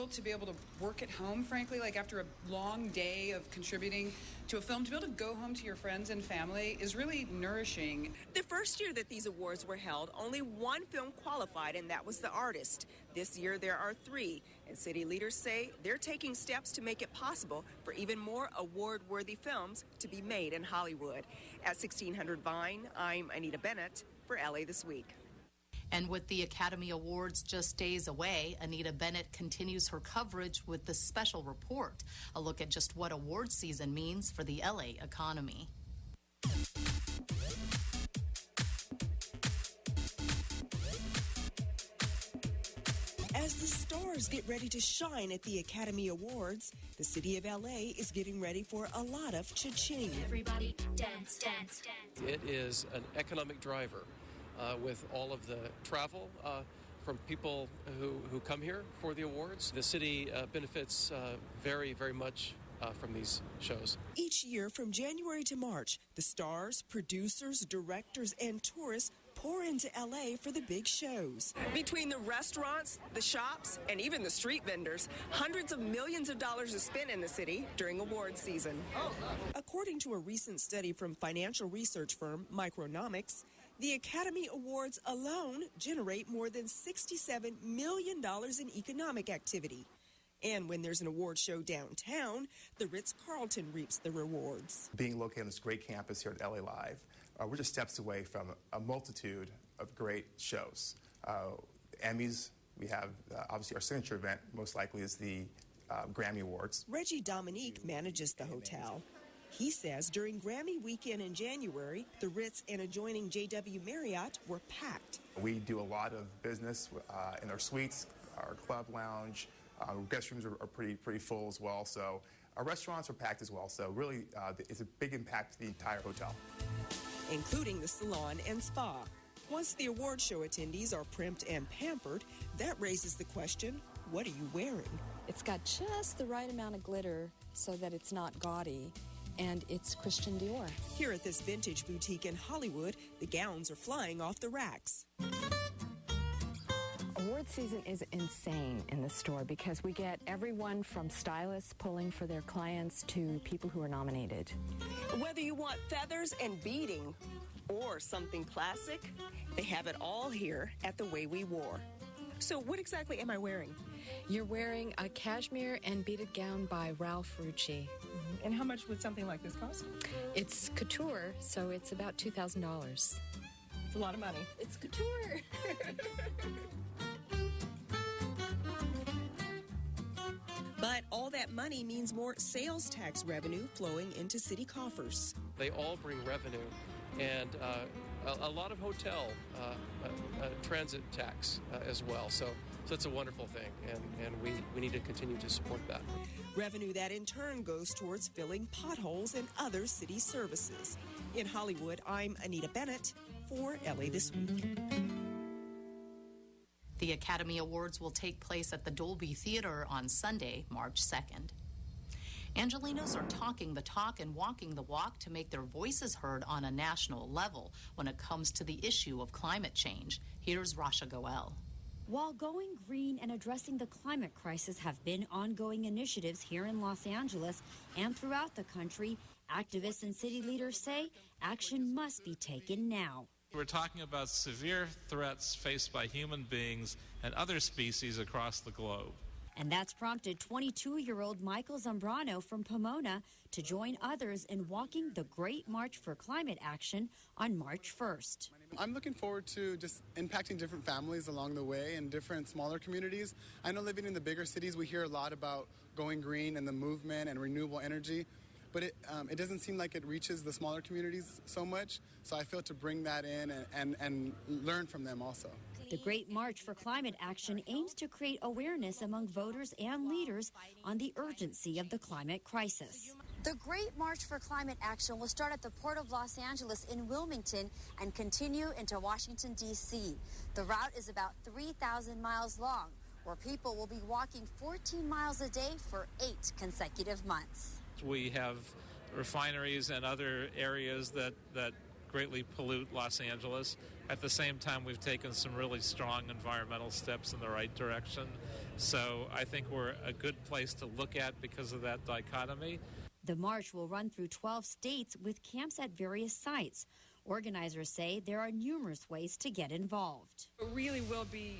feel to be able to work at home, frankly, like after a long day of contributing to a film, to be able to go home to your friends and family is really nourishing. The first year that these awards were held, only one film qualified, and that was The Artist. This year, there are 3, and city leaders say they're taking steps to make it possible for even more award-worthy films to be made in Hollywood. At 1600 Vine, I'm Anita Bennett for LA This Week. And with the Academy Awards just days away, Anita Bennett continues her coverage with the special report, a look at just what award season means for the LA economy. As the stars get ready to shine at the Academy Awards, the city of LA is getting ready for a lot of cha-ching. Everybody dance, dance, dance. It is an economic driver. With all of the travel from people who come here for the awards. The city benefits very, very much from these shows. Each year from January to March, the stars, producers, directors, and tourists pour into LA for the big shows. Between the restaurants, the shops, and even the street vendors, hundreds of millions of dollars are spent in the city during award season. According to a recent study from financial research firm Micronomics, the Academy Awards alone generate more than $67 million in economic activity. And when there's an award show downtown, the Ritz-Carlton reaps the rewards. Being located on this great campus here at LA Live, we're just steps away from a multitude of great shows. Emmys, we have obviously our signature event, most likely is the Grammy Awards. Reggie Dominique manages the hotel. He says during Grammy weekend in January, the Ritz and adjoining JW Marriott were packed. We do a lot of business in our suites, our club lounge. Guest rooms are pretty full as well, so our restaurants are packed as well. So really, it's a big impact to the entire hotel. Including the salon and spa. Once the award show attendees are primped and pampered, that raises the question, what are you wearing? It's got just the right amount of glitter so that it's not gaudy, and it's Christian Dior. Here at this vintage boutique in Hollywood, the gowns are flying off the racks. Award season is insane in the store because we get everyone from stylists pulling for their clients to people who are nominated. Whether you want feathers and beading or something classic, they have it all here at The Way We Wore. So what exactly am I wearing? You're wearing a cashmere and beaded gown by Ralph Rucci. And how much would something like this cost? It's couture, so it's about $2,000. It's a lot of money. It's couture. But all that money means more sales tax revenue flowing into city coffers. They all bring revenue and a lot of hotel transit tax as well. So it's a wonderful thing, and we need to continue to support that. Revenue that in turn goes towards filling potholes and other city services. In Hollywood, I'm Anita Bennett for LA This Week. The Academy Awards will take place at the Dolby Theater on Sunday, March 2nd. Angelenos are talking the talk and walking the walk to make their voices heard on a national level when it comes to the issue of climate change. Here's Rasha Goel. While going green and addressing the climate crisis have been ongoing initiatives here in Los Angeles and throughout the country, activists and city leaders say action must be taken now. We're talking about severe threats faced by human beings and other species across the globe. And that's prompted 22-year-old Michael Zambrano from Pomona to join others in walking the Great March for Climate Action on March 1st. I'm looking forward to just impacting different families along the way and different smaller communities. I know living in the bigger cities, we hear a lot about going green and the movement and renewable energy, but it doesn't seem like it reaches the smaller communities so much. So I feel to bring that in and learn from them also. The Great March for Climate Action aims to create awareness among voters and leaders on the urgency of the climate crisis. The Great March for Climate Action will start at the Port of Los Angeles in Wilmington and continue into Washington, D.C. The route is about 3,000 miles long, where people will be walking 14 miles a day for 8 consecutive months. We have refineries and other areas that greatly pollute Los Angeles. At the same time, we've taken some really strong environmental steps in the right direction. So I think we're a good place to look at because of that dichotomy. The march will run through 12 states with camps at various sites. Organizers say there are numerous ways to get involved. It really will be,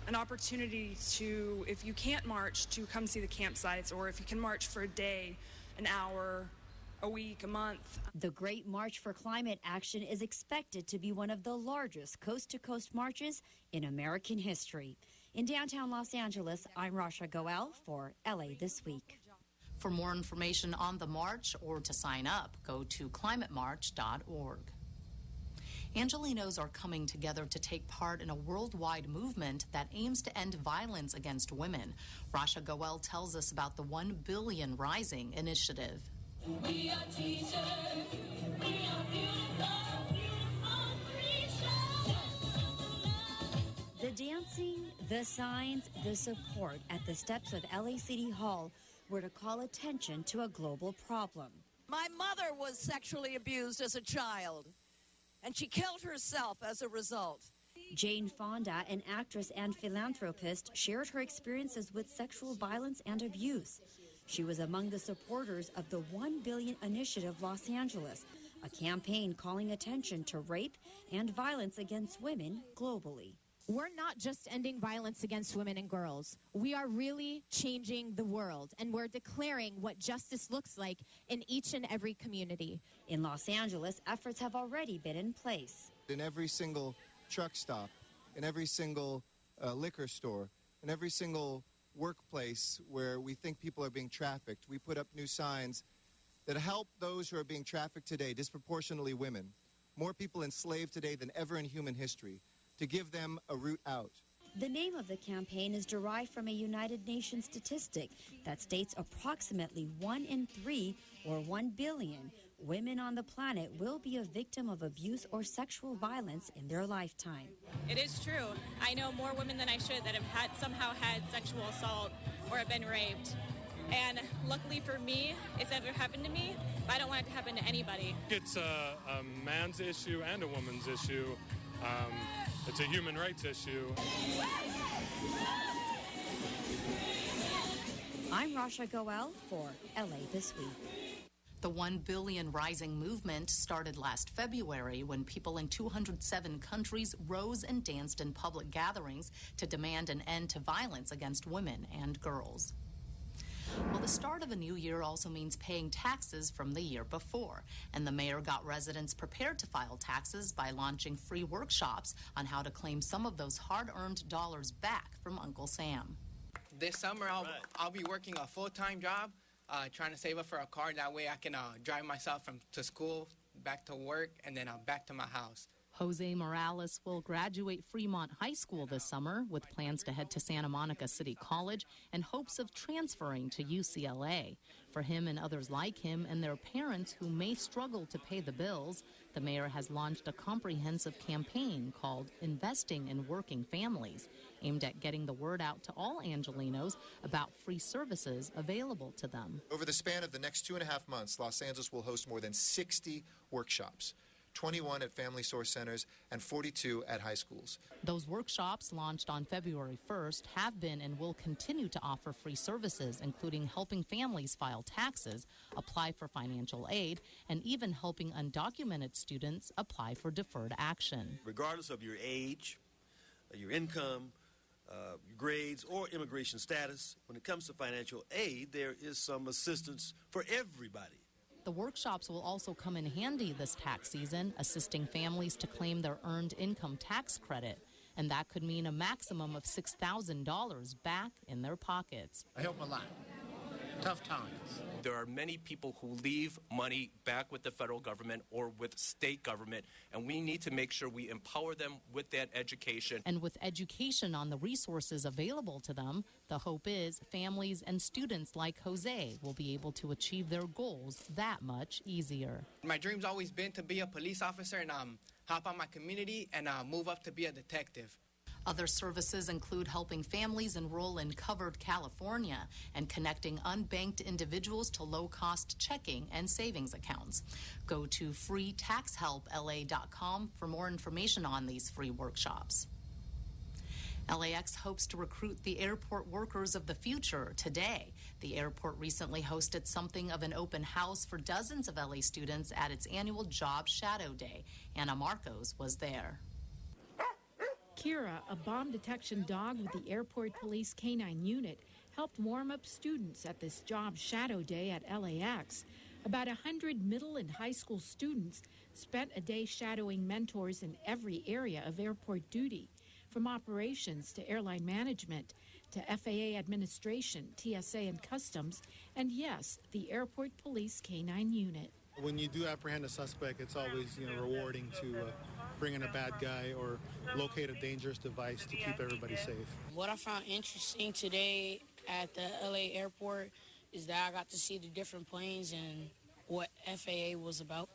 an opportunity to, if you can't march, to come see the campsites, or if you can march for a day, an hour, a week, a month. The Great March for Climate Action is expected to be one of the largest coast-to-coast marches in American history. In downtown Los Angeles, I'm Rasha Goel for LA This Week. For more information on the march or to sign up, go to climatemarch.org. Angelenos are coming together to take part in a worldwide movement that aims to end violence against women. Rasha Goel tells us about the 1 Billion Rising initiative. We are teachers. We are beautiful, beautiful creatures. The dancing, the signs, the support at the steps of LA City Hall were to call attention to a global problem. My mother was sexually abused as a child, and she killed herself as a result. Jane Fonda, an actress and philanthropist, shared her experiences with sexual violence and abuse. She was among the supporters of the 1 Billion Initiative Los Angeles, a campaign calling attention to rape and violence against women globally. We're not just ending violence against women and girls. We are really changing the world, and we're declaring what justice looks like in each and every community. In Los Angeles, efforts have already been in place. In every single truck stop, in every single liquor store, in every single workplace where we think people are being trafficked, we put up new signs that help those who are being trafficked today, disproportionately women, more people enslaved today than ever in human history, to give them a route out. The name of the campaign is derived from a United Nations statistic that states approximately 1 in 3, or 1 billion, women on the planet will be a victim of abuse or sexual violence in their lifetime. It is true. I know more women than I should that have somehow had sexual assault or have been raped. And luckily for me, it's never happened to me, but I don't want it to happen to anybody. It's a man's issue and a woman's issue. It's a human rights issue. I'm Rasha Goel for LA This Week. The 1 Billion Rising movement started last February when people in 207 countries rose and danced in public gatherings to demand an end to violence against women and girls. Well, the start of a new year also means paying taxes from the year before, and the mayor got residents prepared to file taxes by launching free workshops on how to claim some of those hard-earned dollars back from Uncle Sam. This summer, I'll be working a full-time job, trying to save up for a car. That way I can drive myself to school, back to work, and then back to my house. Jose Morales will graduate Fremont High School this summer with plans to head to Santa Monica City College and hopes of transferring to UCLA. For him and others like him and their parents who may struggle to pay the bills, the mayor has launched a comprehensive campaign called Investing in Working Families, aimed at getting the word out to all Angelenos about free services available to them. Over the span of the next 2.5 months, Los Angeles will host more than 60 workshops. 21 at family source centers, and 42 at high schools. Those workshops, launched on February 1st, have been and will continue to offer free services, including helping families file taxes, apply for financial aid, and even helping undocumented students apply for deferred action. Regardless of your age, your income, your grades, or immigration status, when it comes to financial aid, there is some assistance for everybody. The workshops will also come in handy this tax season, assisting families to claim their earned income tax credit. And that could mean a maximum of $6,000 back in their pockets. I help a lot. Tough times. There are many people who leave money back with the federal government or with state government, and we need to make sure we empower them with that education. And with education on the resources available to them, the hope is families and students like Jose will be able to achieve their goals that much easier. My dream's always been to be a police officer and help out my community and move up to be a detective. Other services include helping families enroll in Covered California and connecting unbanked individuals to low-cost checking and savings accounts. Go to freetaxhelpla.com for more information on these free workshops. LAX hopes to recruit the airport workers of the future today. The airport recently hosted something of an open house for dozens of LA students at its annual Job Shadow Day. Anna Marcos was there. Kira, a bomb detection dog with the Airport Police K-9 unit, helped warm up students at this Job Shadow Day at LAX. About 100 middle and high school students spent a day shadowing mentors in every area of airport duty, from operations to airline management to FAA administration, TSA and customs, and yes, the Airport Police K-9 unit. When you do apprehend a suspect, it's always rewarding to bring in a bad guy or locate a dangerous device to keep everybody safe. What I found interesting today at the LA airport is that I got to see the different planes and what FAA was about.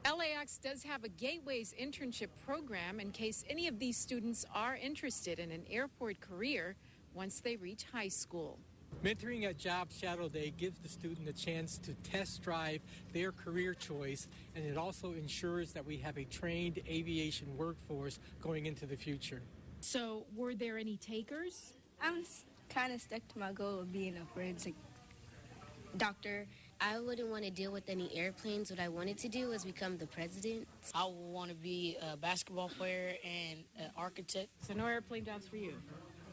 LAX does have a Gateways internship program in case any of these students are interested in an airport career once they reach high school. Mentoring at Job Shadow Day gives the student a chance to test drive their career choice, and it also ensures that we have a trained aviation workforce going into the future. So, were there any takers? I'm kind of stuck to my goal of being a forensic doctor. I wouldn't want to deal with any airplanes. What I wanted to do was become the president. I want to be a basketball player and an architect. So no airplane jobs for you?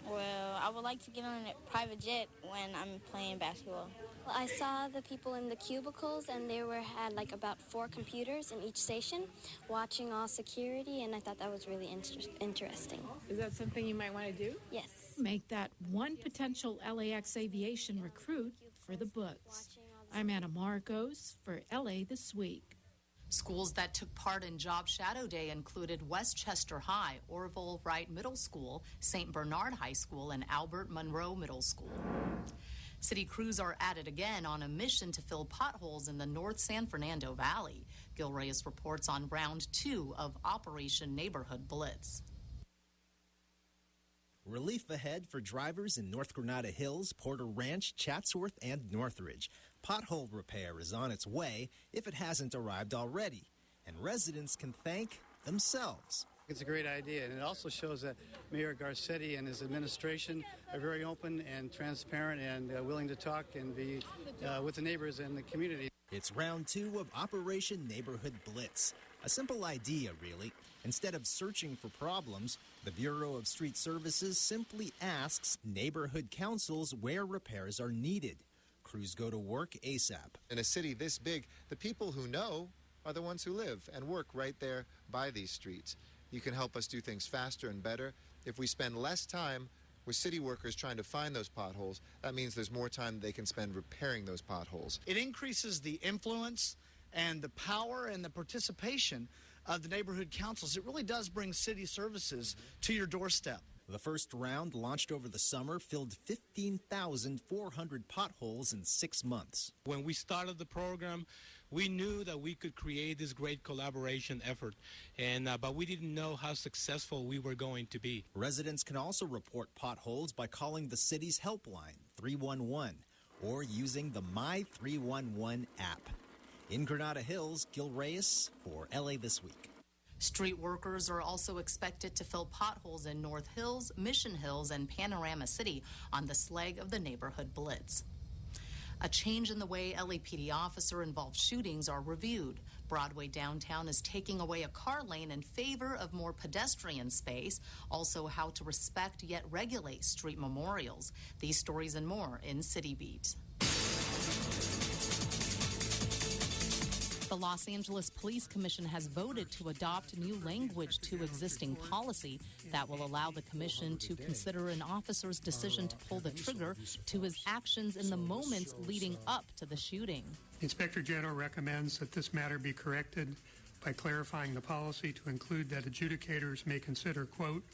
Well, I would like to get on a private jet when I'm playing basketball. Well, I saw the people in the cubicles, and they had like about 4 computers in each station watching all security, and I thought that was really interesting. Is that something you might want to do? Yes. Make that one potential LAX aviation recruit for the books. I'm Anna Marcos for LA This Week. Schools that took part in Job Shadow Day included Westchester High, Orville Wright Middle School, St. Bernard High School, and Albert Monroe Middle School. City crews are at it again on a mission to fill potholes in the North San Fernando Valley. Gil Reyes reports on round 2 of Operation Neighborhood Blitz. Relief ahead for drivers in North Granada Hills, Porter Ranch, Chatsworth, and Northridge. Pothole repair is on its way if it hasn't arrived already, and residents can thank themselves. It's a great idea, and it also shows that Mayor Garcetti and his administration are very open and transparent and willing to talk and be with the neighbors and the community. It's round 2 of Operation Neighborhood Blitz. A simple idea, really. Instead of searching for problems, the Bureau of Street Services simply asks neighborhood councils where repairs are needed. Crews go to work ASAP. In a city this big, the people who know are the ones who live and work right there by these streets. You can help us do things faster and better. If we spend less time with city workers trying to find those potholes, that means there's more time they can spend repairing those potholes. It increases the influence and the power and the participation of the neighborhood councils. It really does bring city services to your doorstep. The first round, launched over the summer, filled 15,400 potholes in 6 months. When we started the program, we knew that we could create this great collaboration effort, but we didn't know how successful we were going to be. Residents can also report potholes by calling the city's helpline, 311, or using the My 311 app. In Granada Hills, Gil Reyes for LA This Week. Street workers are also expected to fill potholes in North Hills, Mission Hills, and Panorama City on this leg of the Neighborhood Blitz. A change in the way LAPD officer-involved shootings are reviewed. Broadway downtown is taking away a car lane in favor of more pedestrian space, also how to respect yet regulate street memorials. These stories and more in City Beat. The Los Angeles Police Commission has voted to adopt new language to existing policy that will allow the commission to consider an officer's decision to pull the trigger to his actions in the moments leading up to the shooting. The Inspector General recommends that this matter be corrected by clarifying the policy to include that adjudicators may consider, quote,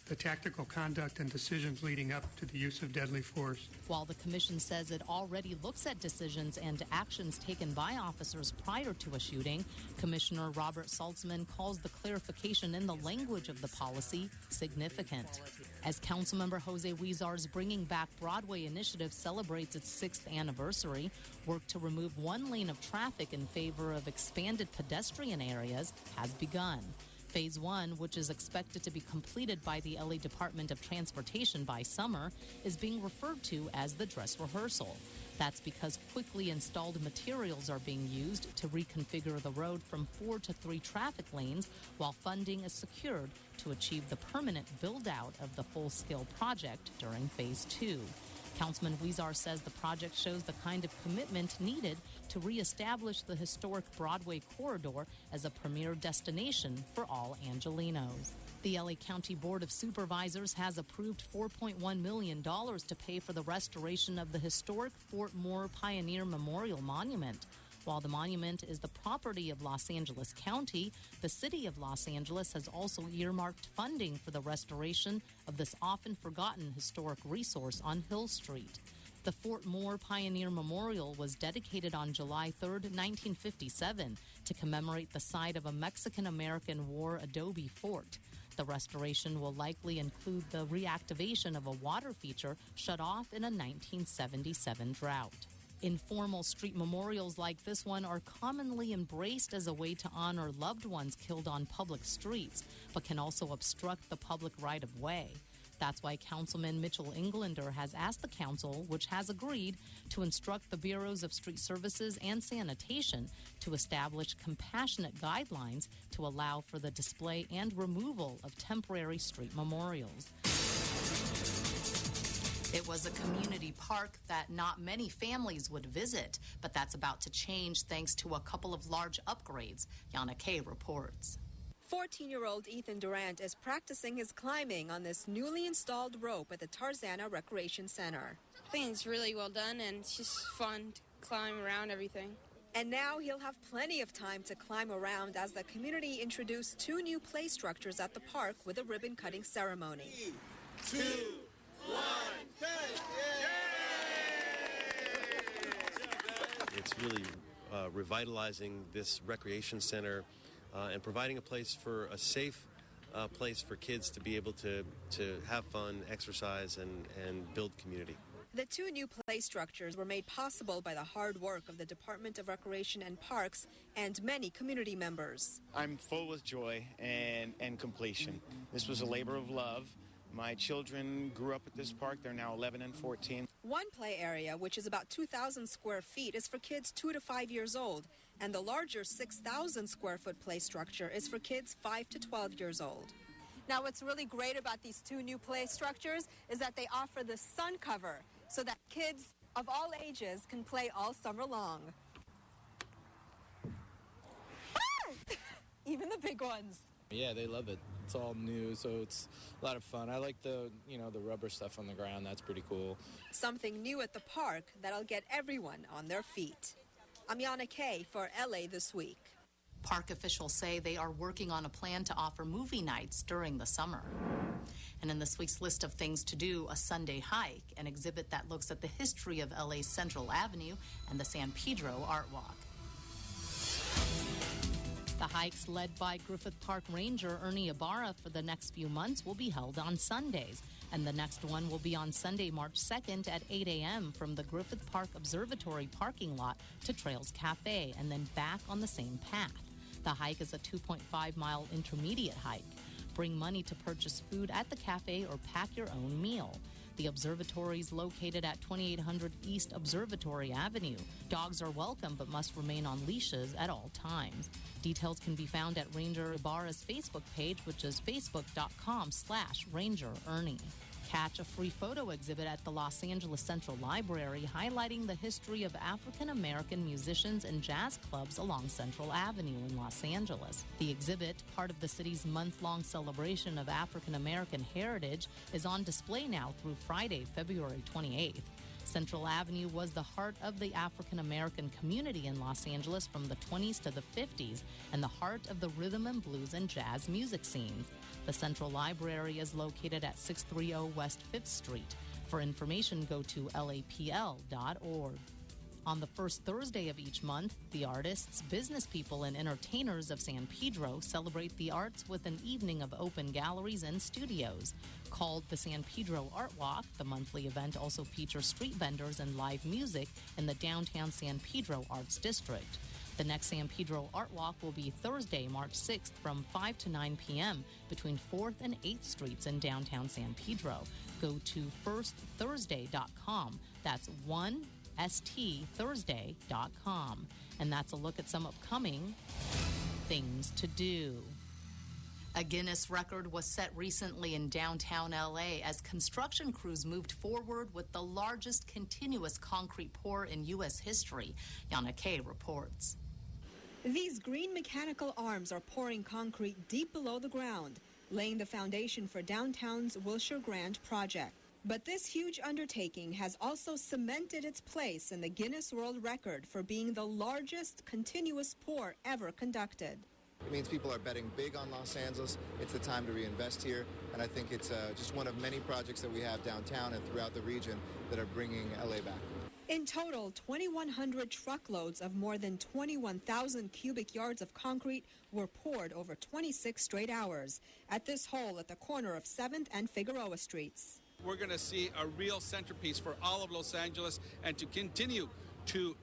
the tactical conduct and decisions leading up to the use of deadly force. While the commission says it already looks at decisions and actions taken by officers prior to a shooting, Commissioner Robert Saltzman calls the clarification in the language of the policy significant. As Councilmember Jose Huizar's Bringing Back Broadway initiative celebrates its 6th anniversary, work to remove one lane of traffic in favor of expanded pedestrian areas has begun. Phase 1, which is expected to be completed by the LA Department of Transportation by summer, is being referred to as the dress rehearsal. That's because quickly installed materials are being used to reconfigure the road from 4 to 3 traffic lanes, while funding is secured to achieve the permanent build-out of the full-scale project during Phase 2. Councilman Huizar says the project shows the kind of commitment needed to reestablish the historic Broadway corridor as a premier destination for all Angelenos. The LA County Board of Supervisors has approved $4.1 million to pay for the restoration of the historic Fort Moore Pioneer Memorial Monument. While the monument is the property of Los Angeles County, the city of Los Angeles has also earmarked funding for the restoration of this often forgotten historic resource on Hill Street. The Fort Moore Pioneer Memorial was dedicated on July 3, 1957, to commemorate the site of a Mexican-American War adobe fort. The restoration will likely include the reactivation of a water feature shut off in a 1977 drought. Informal street memorials like this one are commonly embraced as a way to honor loved ones killed on public streets, but can also obstruct the public right-of-way. That's why Councilman Mitchell Englander has asked the council, which has agreed, to instruct the Bureaus of Street Services and Sanitation to establish compassionate guidelines to allow for the display and removal of temporary street memorials. It was a community park that not many families would visit, but that's about to change thanks to a couple of large upgrades. Yana Kay reports. 14-year-old Ethan Durant is practicing his climbing on this newly installed rope at the Tarzana Recreation Center. I think it's really well done, and it's just fun to climb around everything. And now he'll have plenty of time to climb around as the community introduced 2 new play structures at the park with a ribbon-cutting ceremony. 3, 2, 1, It's really revitalizing this recreation center and providing a place for a safe place for kids to be able to have fun, exercise, and build community. The 2 new play structures were made possible by the hard work of the Department of Recreation and Parks and many community members. I'm full with joy and completion. This was a labor of love. My children grew up at this park. They're now 11 and 14. One play area, which is about 2,000 square feet, is for kids 2 to 5 years old. And the larger 6,000 square foot play structure is for kids 5 to 12 years old. Now, what's really great about these 2 new play structures is that they offer the sun cover so that kids of all ages can play all summer long. Even the big ones. Yeah, they love it. It's all new, so it's a lot of fun. I like the rubber stuff on the ground. That's pretty cool. Something new at the park that'll get everyone on their feet. I'm Yana Kay for LA This Week. Park officials say they are working on a plan to offer movie nights during the summer. And in this week's list of things to do, a Sunday hike, an exhibit that looks at the history of LA's Central Avenue, and the San Pedro Art Walk. The hikes led by Griffith Park Ranger Ernie Ibarra for the next few months will be held on Sundays. And the next one will be on Sunday, March 2nd at 8 a.m. from the Griffith Park Observatory parking lot to Trails Cafe and then back on the same path. The hike is a 2.5-mile intermediate hike. Bring money to purchase food at the cafe or pack your own meal. The observatory is located at 2800 East Observatory Avenue. Dogs are welcome but must remain on leashes at all times. Details can be found at Ranger Ibarra's Facebook page, which is facebook.com/Ranger Ernie. Catch a free photo exhibit at the Los Angeles Central Library highlighting the history of African-American musicians and jazz clubs along Central Avenue in Los Angeles. The exhibit, part of the city's month-long celebration of African-American heritage, is on display now through Friday, February 28th. Central Avenue was the heart of the African American community in Los Angeles from the 20s to the 50s and the heart of the rhythm and blues and jazz music scenes. The Central Library is located at 630 West 5th Street. For information, go to lapl.org. On the first Thursday of each month, the artists, business people, and entertainers of San Pedro celebrate the arts with an evening of open galleries and studios. Called the San Pedro Art Walk, the monthly event also features street vendors and live music in the downtown San Pedro Arts District. The next San Pedro Art Walk will be Thursday, March 6th from 5 to 9 p.m. between 4th and 8th Streets in downtown San Pedro. Go to firstthursday.com. That's STThursday.com. And that's a look at some upcoming things to do. A Guinness record was set recently in downtown LA as construction crews moved forward with the largest continuous concrete pour in U.S. history. Yana Kay reports. These green mechanical arms are pouring concrete deep below the ground, laying the foundation for downtown's Wilshire Grand project. But this huge undertaking has also cemented its place in the Guinness World Record for being the largest continuous pour ever conducted. It means people are betting big on Los Angeles. It's the time to reinvest here, and I think it's just one of many projects that we have downtown and throughout the region that are bringing LA back. In total, 2,100 truckloads of more than 21,000 cubic yards of concrete were poured over 26 straight hours at this hole at the corner of 7th and Figueroa Streets. We're going to see a real centerpiece for all of Los Angeles, and to continue to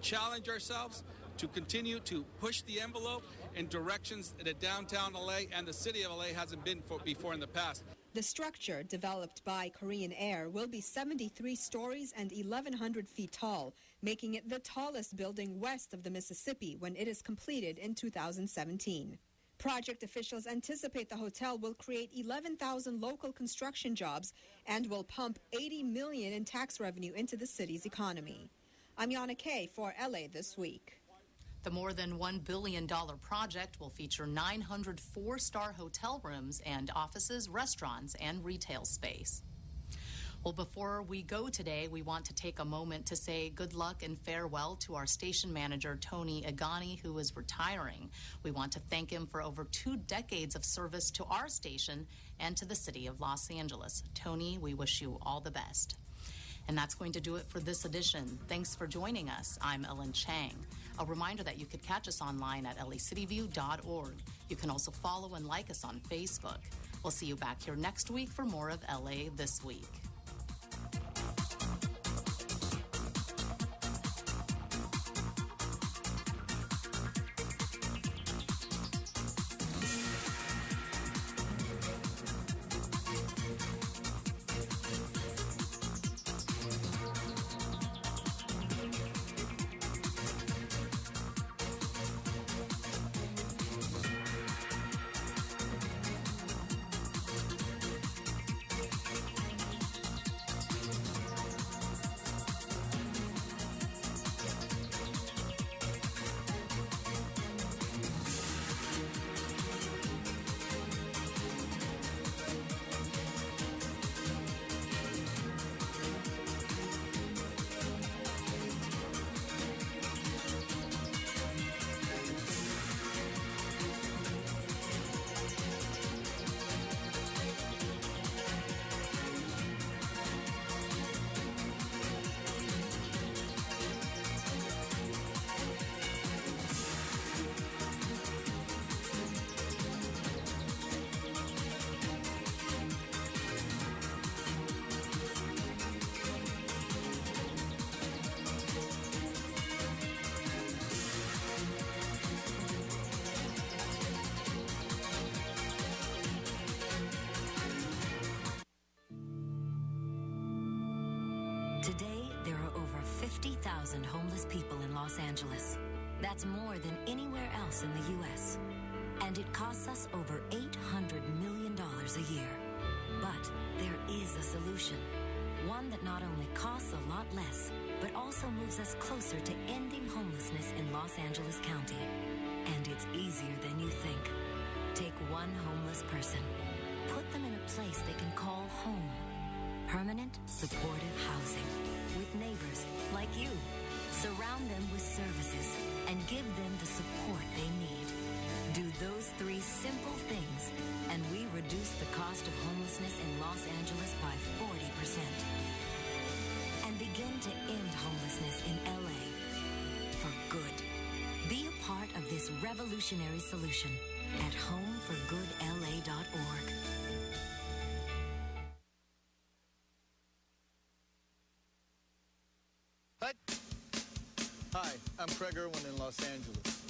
challenge ourselves, to continue to push the envelope in directions that downtown LA and the city of LA hasn't been before in the past. The structure, developed by Korean Air, will be 73 stories and 1,100 feet tall, making it the tallest building west of the Mississippi when it is completed in 2017. Project officials anticipate the hotel will create 11,000 local construction jobs and will pump $80 million in tax revenue into the city's economy. I'm Yana Kay for LA This Week. The more than $1 billion project will feature 900 four-star hotel rooms and offices, restaurants, and retail space. Well, before we go today, we want to take a moment to say good luck and farewell to our station manager, Tony Agani, who is retiring. We want to thank him for over 2 decades of service to our station and to the city of Los Angeles. Tony, we wish you all the best. And that's going to do it for this edition. Thanks for joining us. I'm Ellen Chang. A reminder that you could catch us online at lacitywiew.org. You can also follow and like us on Facebook. We'll see you back here next week for more of LA This Week. Today, there are over 50,000 homeless people in Los Angeles. That's more than anywhere else in the U.S. And it costs us over $800 million a year. But there is a solution. One that not only costs a lot less, but also moves us closer to ending homelessness in Los Angeles County. And it's easier than you think. Take one homeless person. Put them in a place they can call home. permanent, supportive housing with neighbors like you. Surround them with services and give them the support they need. Do those 3 simple things, and we reduce the cost of homelessness in Los Angeles by 40%. And begin to end homelessness in LA for good. Be a part of this revolutionary solution at homeforgoodla.org. Hi, I'm Craig Irwin in Los Angeles.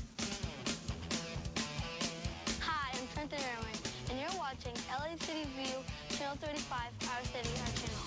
Hi, I'm Trenton Irwin, and you're watching LA City View, Channel 35, our city, our channel.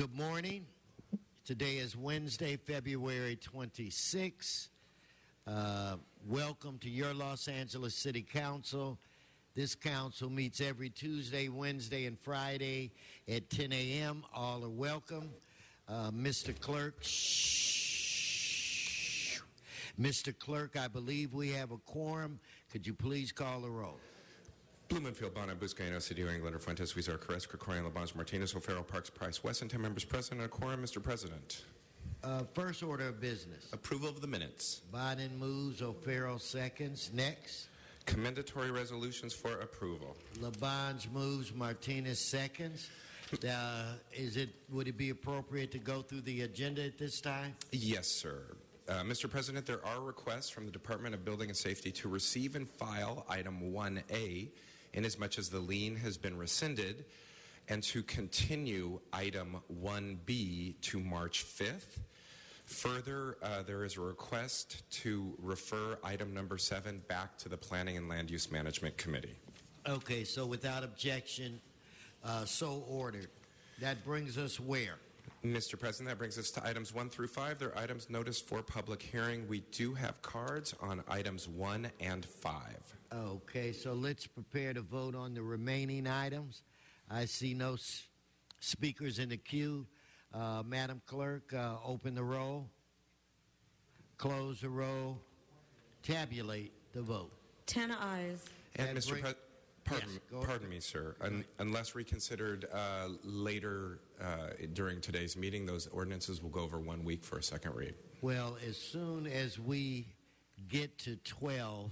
Good morning. Today is Wednesday, February 26. Welcome to your Los Angeles City Council. This council meets every Tuesday, Wednesday, and Friday at 10 a.m. All are welcome. Mr. Clerk, Mr. Clerk, I believe we have a quorum. Could you please call the roll? Blumenfield, Bonner, Buscaino, Cedillo, Englander, Fuentes, Huizar, Carrasco, Crocorian, Labange, Martinez, O'Farrell, Parks, Price, Wesson. 10 members present and a quorum, Mr. President. First order of business. Approval of the minutes. Biden moves, O'Farrell seconds. Next. Commendatory resolutions for approval. Labange moves, Martinez seconds. Would it be appropriate to go through the agenda at this time? Yes, sir. Mr. President, there are requests from the Department of Building and Safety to receive and file item 1A inasmuch as the lien has been rescinded, and to continue item 1B to March 5th. Further, there is a request to refer item number 7 back to the Planning and Land Use Management Committee. Okay, so without objection, so ordered. That brings us where? Mr. President, that brings us to items 1 through 5. They're items noticed for public hearing. We do have cards on items 1 and 5. Okay, so let's prepare to vote on the remaining items. I see no speakers in the queue. Madam Clerk, open the roll, close the roll, tabulate the vote. 10 ayes. And Mr. President, pardon me, sir. Unless reconsidered later during today's meeting, those ordinances will go over 1 week for a second read. Well, as soon as we get to 12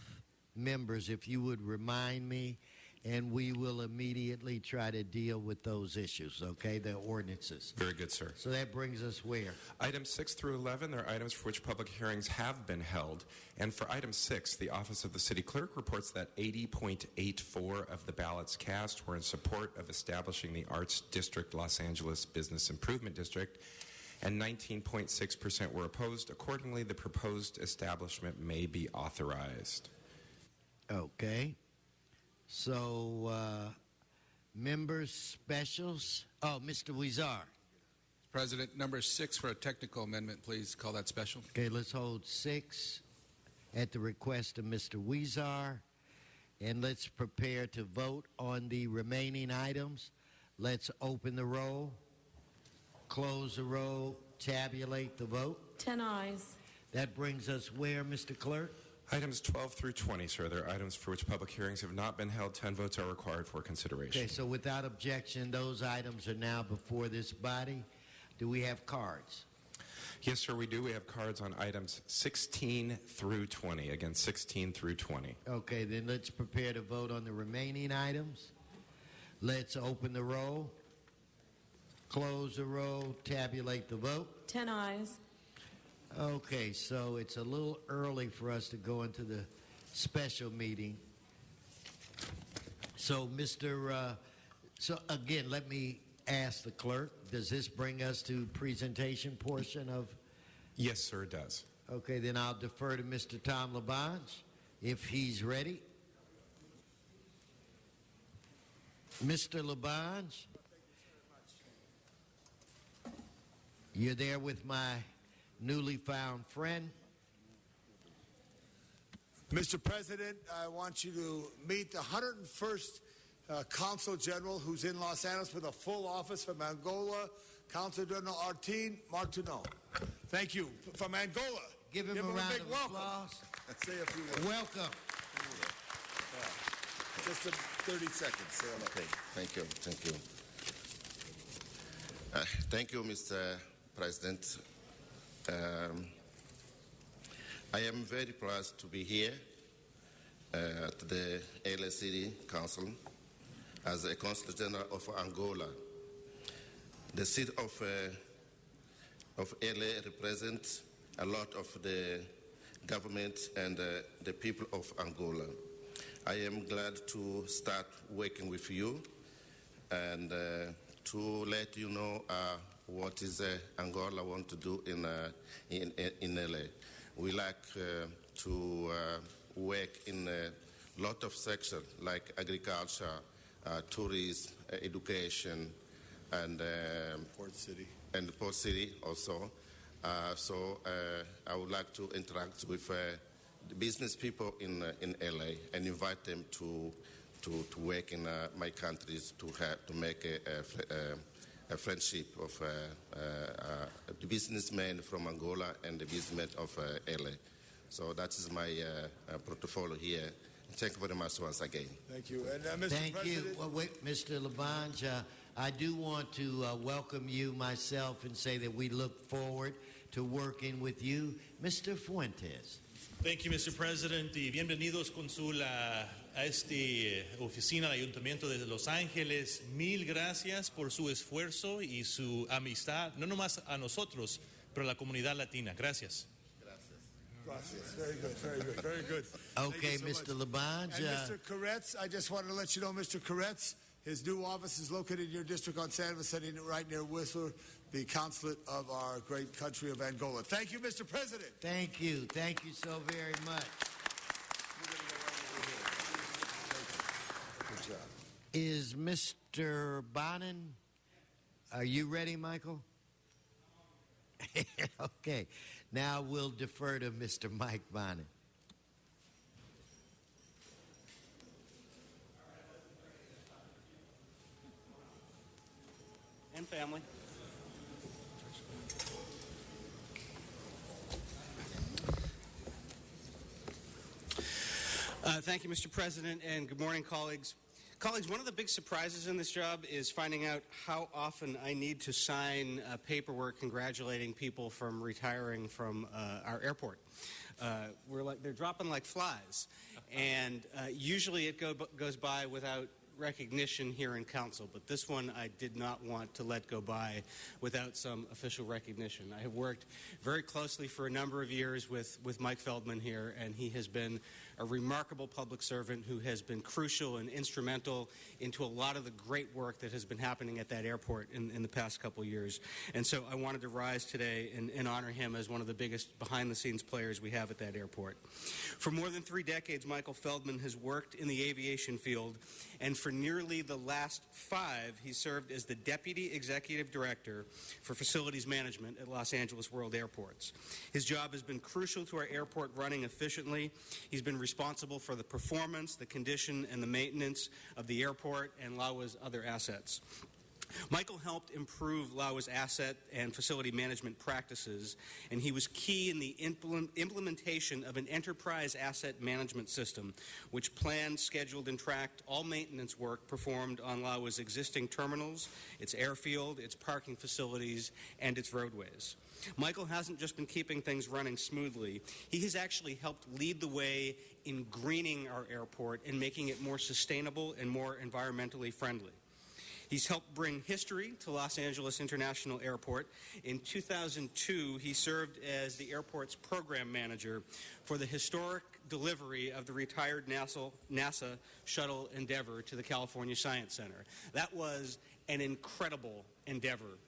members, if you would remind me, and we will immediately try to deal with those issues, okay, the ordinances. Very good, sir. So that brings us where? Items 6 through 11, they're items for which public hearings have been held. And for item 6, the Office of the City Clerk reports that 80.84% of the ballots cast were in support of establishing the Arts District Los Angeles Business Improvement District, and 19.6% were opposed. Accordingly, the proposed establishment may be authorized. Okay. So, members, specials. Oh, Mr. Huizar. President, number 6 for a technical amendment, please call that special. Okay, let's hold 6 at the request of Mr. Huizar. And let's prepare to vote on the remaining items. Let's open the roll, close the roll, tabulate the vote. 10 ayes. That brings us where, Mr. Clerk? Items 12 through 20, sir. They're items for which public hearings have not been held. 10 votes are required for consideration. Okay, so without objection, those items are now before this body. Do we have cards? Yes, sir, we do. We have cards on items 16 through 20. Again, 16 through 20. Okay, then let's prepare to vote on the remaining items. Let's open the roll, close the roll, tabulate the vote. 10 ayes. Okay, so it's a little early for us to go into the special meeting. So, so again, let me ask the clerk, does this bring us to presentation portion of? Yes, sir, it does. Okay, then I'll defer to Mr. Tom Labange if he's ready. Mr. Labange, you're there with my newly found friend. Mr. President, I want you to meet the 101st Consul General who's in Los Angeles with a full office from Angola, Consul General Artin Martineau. Thank you. From Angola. Give him a round big of welcome. applause. Say a few words. Welcome. Just 30 seconds. Say hello. Okay. Thank you. Thank you. Thank you, Mr. President. I am very pleased to be here at the LA City Council as a Consul General of Angola. The city of LA represents a lot of the government and the people of Angola. I am glad to start working with you and to let you know what is Angola want to do in LA. We like to work in a lot of sectors like agriculture, tourism, education, and and Port City also. So I would like to interact with the business people in LA and invite them to work in my countries to make a friendship of the businessmen from Angola and the businessmen of LA. So that is my portfolio here. Thank you very much once again. Thank you. And Mr. Thank President, you. Well, wait, Mr. Labange, I do want to welcome you myself and say that we look forward to working with you. Mr. Fuentes. Thank you, Mr. President, y bienvenidos, Consul, a esta oficina del Ayuntamiento de Los Ángeles. Mil gracias por su esfuerzo y su amistad, no nomás a nosotros, pero a la comunidad latina. Gracias. Gracias. Very good, very good, very good. Okay, Thank you so Mr. much. Labange. And Mr. Koretz, I just wanted to let you know, Mr. Koretz, his new office is located in your district on San Vicente, right near Whistler, the consulate of our great country of Angola. Thank you, Mr. President. Thank you. Thank you so very much. Good job. Is Mr. Bonin, are you ready, Michael? Okay. Now we'll defer to Mr. Mike Bonin. And family. Thank you, Mr. President, and good morning, colleagues. Colleagues, one of the big surprises in this job is finding out how often I need to sign paperwork congratulating people from retiring from our airport. They're dropping like flies, and usually it goes by without recognition here in council, but this one I did not want to let go by without some official recognition. I have worked very closely for a number of years with Mike Feldman here, and he has been a remarkable public servant who has been crucial and instrumental into a lot of the great work that has been happening at that airport in the past couple of years. And so I wanted to rise today and honor him as one of the biggest behind-the-scenes players we have at that airport. For more than 3 decades, Michael Feldman has worked in the aviation field, and for nearly the last 5, he served as the Deputy Executive Director for Facilities Management at Los Angeles World Airports. His job has been crucial to our airport running efficiently. He's been responsible for the performance, the condition, and the maintenance of the airport and LAWA's other assets. Michael helped improve LAWA's asset and facility management practices, and he was key in the implementation of an enterprise asset management system, which planned, scheduled, and tracked all maintenance work performed on LAWA's existing terminals, its airfield, its parking facilities, and its roadways. Michael hasn't just been keeping things running smoothly. He has actually helped lead the way in greening our airport and making it more sustainable and more environmentally friendly. He's helped bring history to Los Angeles International Airport. In 2002, he served as the airport's program manager for the historic delivery of the retired NASA shuttle Endeavour to the California Science Center. That was an incredible endeavor.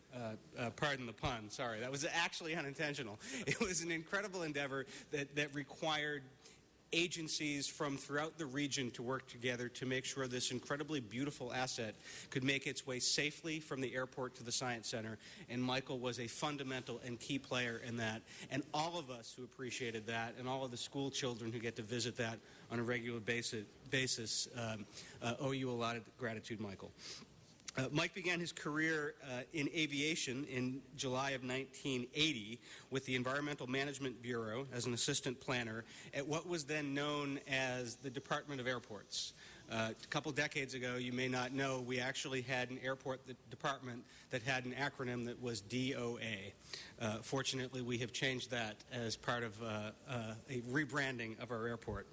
Pardon the pun, sorry. That was actually unintentional. It was an incredible endeavor that required agencies from throughout the region to work together to make sure this incredibly beautiful asset could make its way safely from the airport to the Science Center. And Michael was a fundamental and key player in that. And all of us who appreciated that, and all of the school children who get to visit that on a regular basis owe you a lot of gratitude, Michael. Mike began his career in aviation in July of 1980 with the Environmental Management Bureau as an assistant planner at what was then known as the Department of Airports. A couple decades ago, you may not know, we actually had an airport department that had an acronym that was DOA. Fortunately, we have changed that as part of a rebranding of our airport.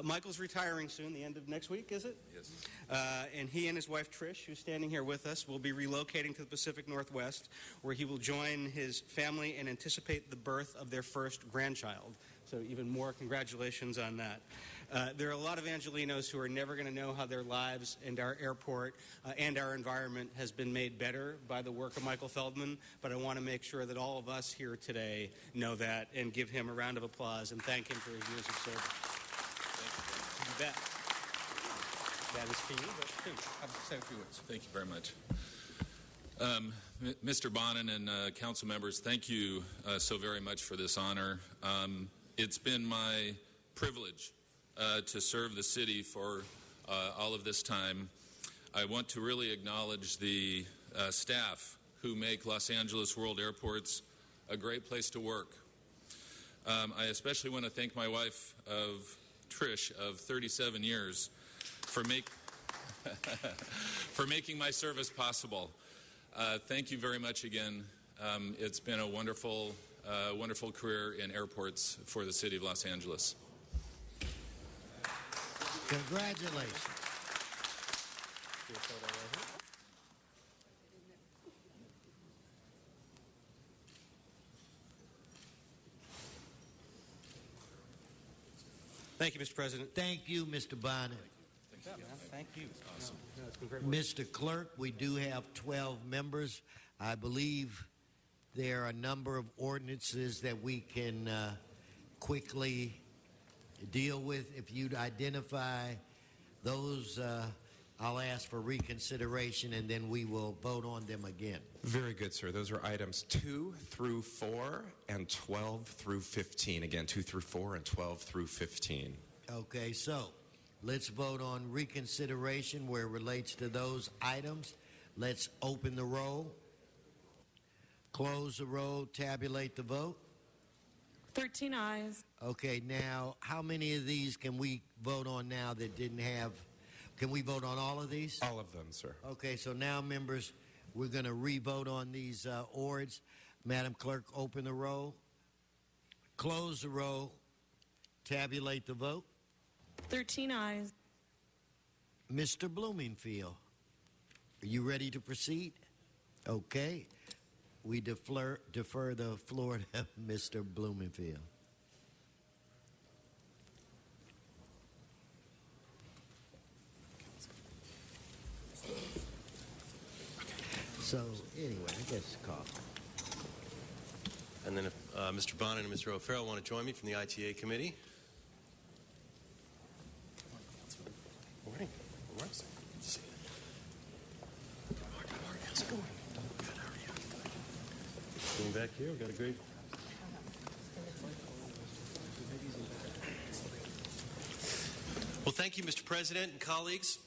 Michael's retiring soon, the end of next week, is it? Yes. And he and his wife, Trish, who's standing here with us, will be relocating to the Pacific Northwest, where he will join his family and anticipate the birth of their first grandchild. So even more congratulations on that. There are a lot of Angelenos who are never going to know how their lives and our airport and our environment has been made better by the work of Michael Feldman, but I want to make sure that all of us here today know that and give him a round of applause and thank him for his years of service. You bet. That is for you, but too. I'll say a few words. Thank you very much. Mr. Bonin and council members, thank you so very much for this honor. It's been my privilege to serve the city for all of this time. I want to really acknowledge the staff who make Los Angeles World Airports a great place to work. I especially want to thank my wife, Trish, of 37 years, for making my service possible. Thank you very much again. It's been a wonderful career in airports for the city of Los Angeles. Congratulations. Thank you, Mr. President. Thank you, Mr. Bonin. Thank you. Awesome. Mr. Clerk, we do have 12 members. I believe there are a number of ordinances that we can quickly deal with. If you'd identify those, I'll ask for reconsideration, and then we will vote on them again. Very good, sir. Those are items 2 through 4 and 12 through 15. Again, 2 through 4 and 12 through 15. Okay, so let's vote on reconsideration where it relates to those items. Let's open the roll, close the roll, tabulate the vote. 13 ayes. Okay, now, how many of these can we vote on now that didn't have? Can we vote on all of these? All of them, sir. Okay, so now, members, we're going to re-vote on these ords. Madam Clerk, open the roll, close the roll, tabulate the vote. 13 ayes. Mr. Bloomingfield, are you ready to proceed? Okay. We defer the floor to Mr. Bloomingfield. So, anyway, I guess call. And then if Mr. Bonin and Mr. O'Farrell want to join me from the ITA committee. Good morning. Good morning. Good to see you. Mark, how's it going? Good, how are you? Going back here, we've got a great... Well, thank you, Mr. President and colleagues.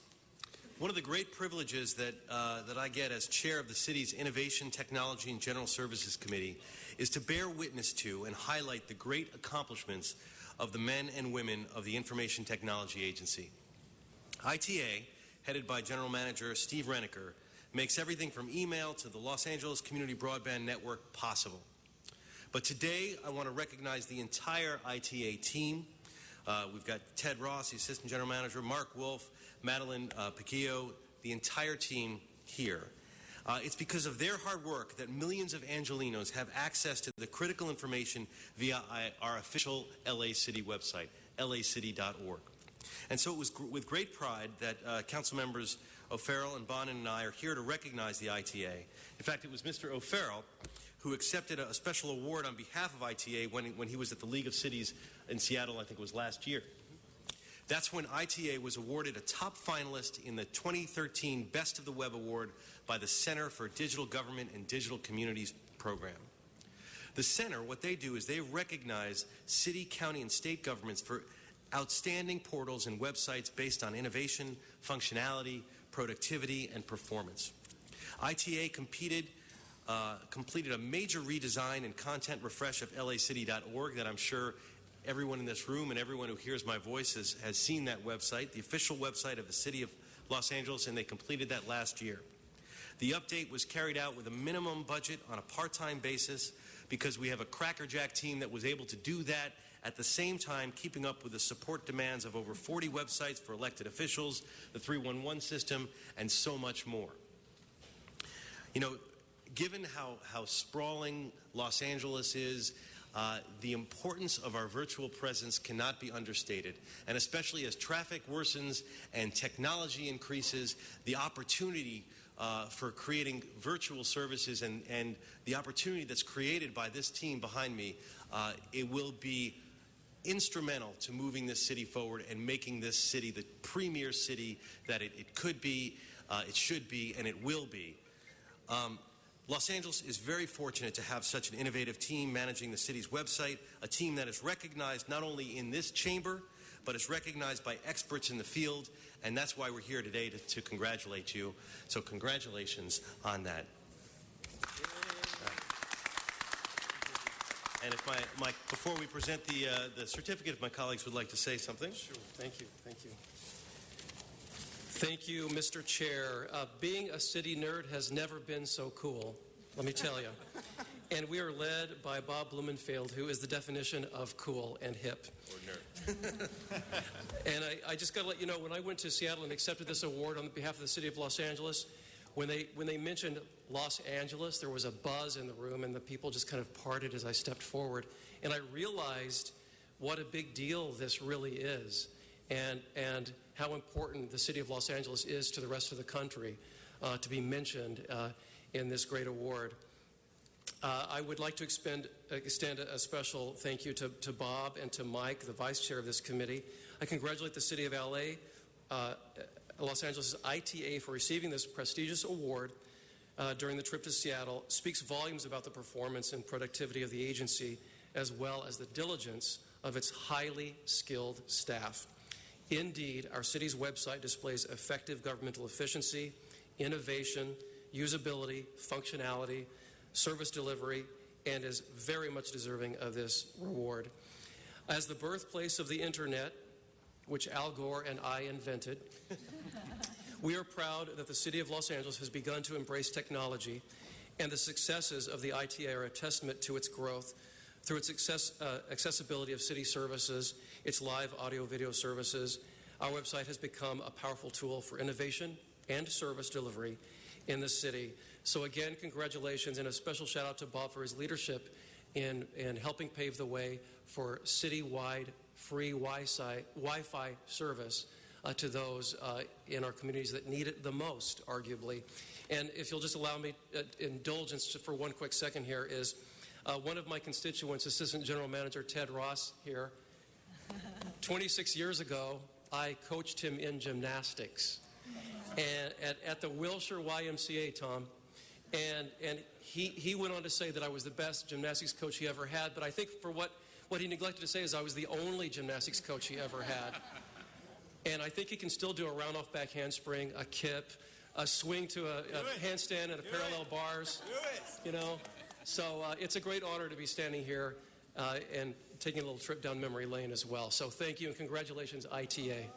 One of the great privileges that I get as chair of the city's Innovation, Technology, and General Services Committee is to bear witness to and highlight the great accomplishments of the men and women of the Information Technology Agency. ITA, headed by General Manager Steve Reniker, makes everything from email to the Los Angeles Community Broadband Network possible. But today, I want to recognize the entire ITA team. We've got Ted Ross, the Assistant General Manager, Mark Wolf, Madeline Piquillo, the entire team here. It's because of their hard work that millions of Angelenos have access to the critical information via our official LA City website, lacity.org. And so it was with great pride that Council Members O'Farrell and Bonin and I are here to recognize the ITA. In fact, it was Mr. O'Farrell who accepted a special award on behalf of ITA when he was at the League of Cities in Seattle, I think it was last year. That's when ITA was awarded a top finalist in the 2013 Best of the Web Award by the Center for Digital Government and Digital Communities program. The center, what they do is they recognize city, county, and state governments for outstanding portals and websites based on innovation, functionality, productivity, and performance. ITA completed a major redesign and content refresh of lacity.org that I'm sure everyone in this room and everyone who hears my voice has seen that website, the official website of the City of Los Angeles, and they completed that last year. The update was carried out with a minimum budget on a part-time basis because we have a crackerjack team that was able to do that at the same time keeping up with the support demands of over 40 websites for elected officials, the 311 system, and so much more. You know, given how sprawling Los Angeles is, the importance of our virtual presence cannot be understated. And especially as traffic worsens and technology increases, the opportunity for creating virtual services and the opportunity that's created by this team behind me, it will be instrumental to moving this city forward and making this city the premier city that it could be, it should be, and it will be. Los Angeles is very fortunate to have such an innovative team managing the city's website, a team that is recognized not only in this chamber, but is recognized by experts in the field, and that's why we're here today to congratulate you. So congratulations on that. And if before we present the certificate, if my colleagues would like to say something. Sure. Thank you. Thank you. Thank you, Mr. Chair. Being a city nerd has never been so cool, let me tell you. And we are led by Bob Blumenfield, who is the definition of cool and hip. Or nerd. And I just got to let you know, when I went to Seattle and accepted this award on behalf of the city of Los Angeles, when they mentioned Los Angeles, there was a buzz in the room, and the people just kind of parted as I stepped forward. And I realized what a big deal this really is, and how important the city of Los Angeles is to the rest of the country to be mentioned in this great award. I would like to extend a special thank you to Bob and to Mike, the vice chair of this committee. I congratulate the city of Los Angeles' ITA for receiving this prestigious award during the trip to Seattle. Speaks volumes about the performance and productivity of the agency, as well as the diligence of its highly skilled staff. Indeed, our city's website displays effective governmental efficiency, innovation, usability, functionality, service delivery, and is very much deserving of this reward. As the birthplace of the internet, which Al Gore and I invented, we are proud that the city of Los Angeles has begun to embrace technology, and the successes of the ITA are a testament to its growth through its accessibility of city services, its live audio-video services. Our website has become a powerful tool for innovation and service delivery in the city. So again, congratulations, and a special shout out to Bob for his leadership in helping pave the way for citywide free Wi-Fi service to those in our communities that need it the most, arguably. And if you'll just allow me indulgence for one quick second here is one of my constituents, Assistant General Manager Ted Ross here. 26 years ago, I coached him in gymnastics and at the Wilshire YMCA, Tom. And he went on to say that I was the best gymnastics coach he ever had, but I think for what he neglected to say is I was the only gymnastics coach he ever had. And I think he can still do a round-off back handspring, a kip, a swing to a handstand and a parallel bars. You know? So it's a great honor to be standing here and taking a little trip down memory lane as well. So thank you and congratulations, ITA.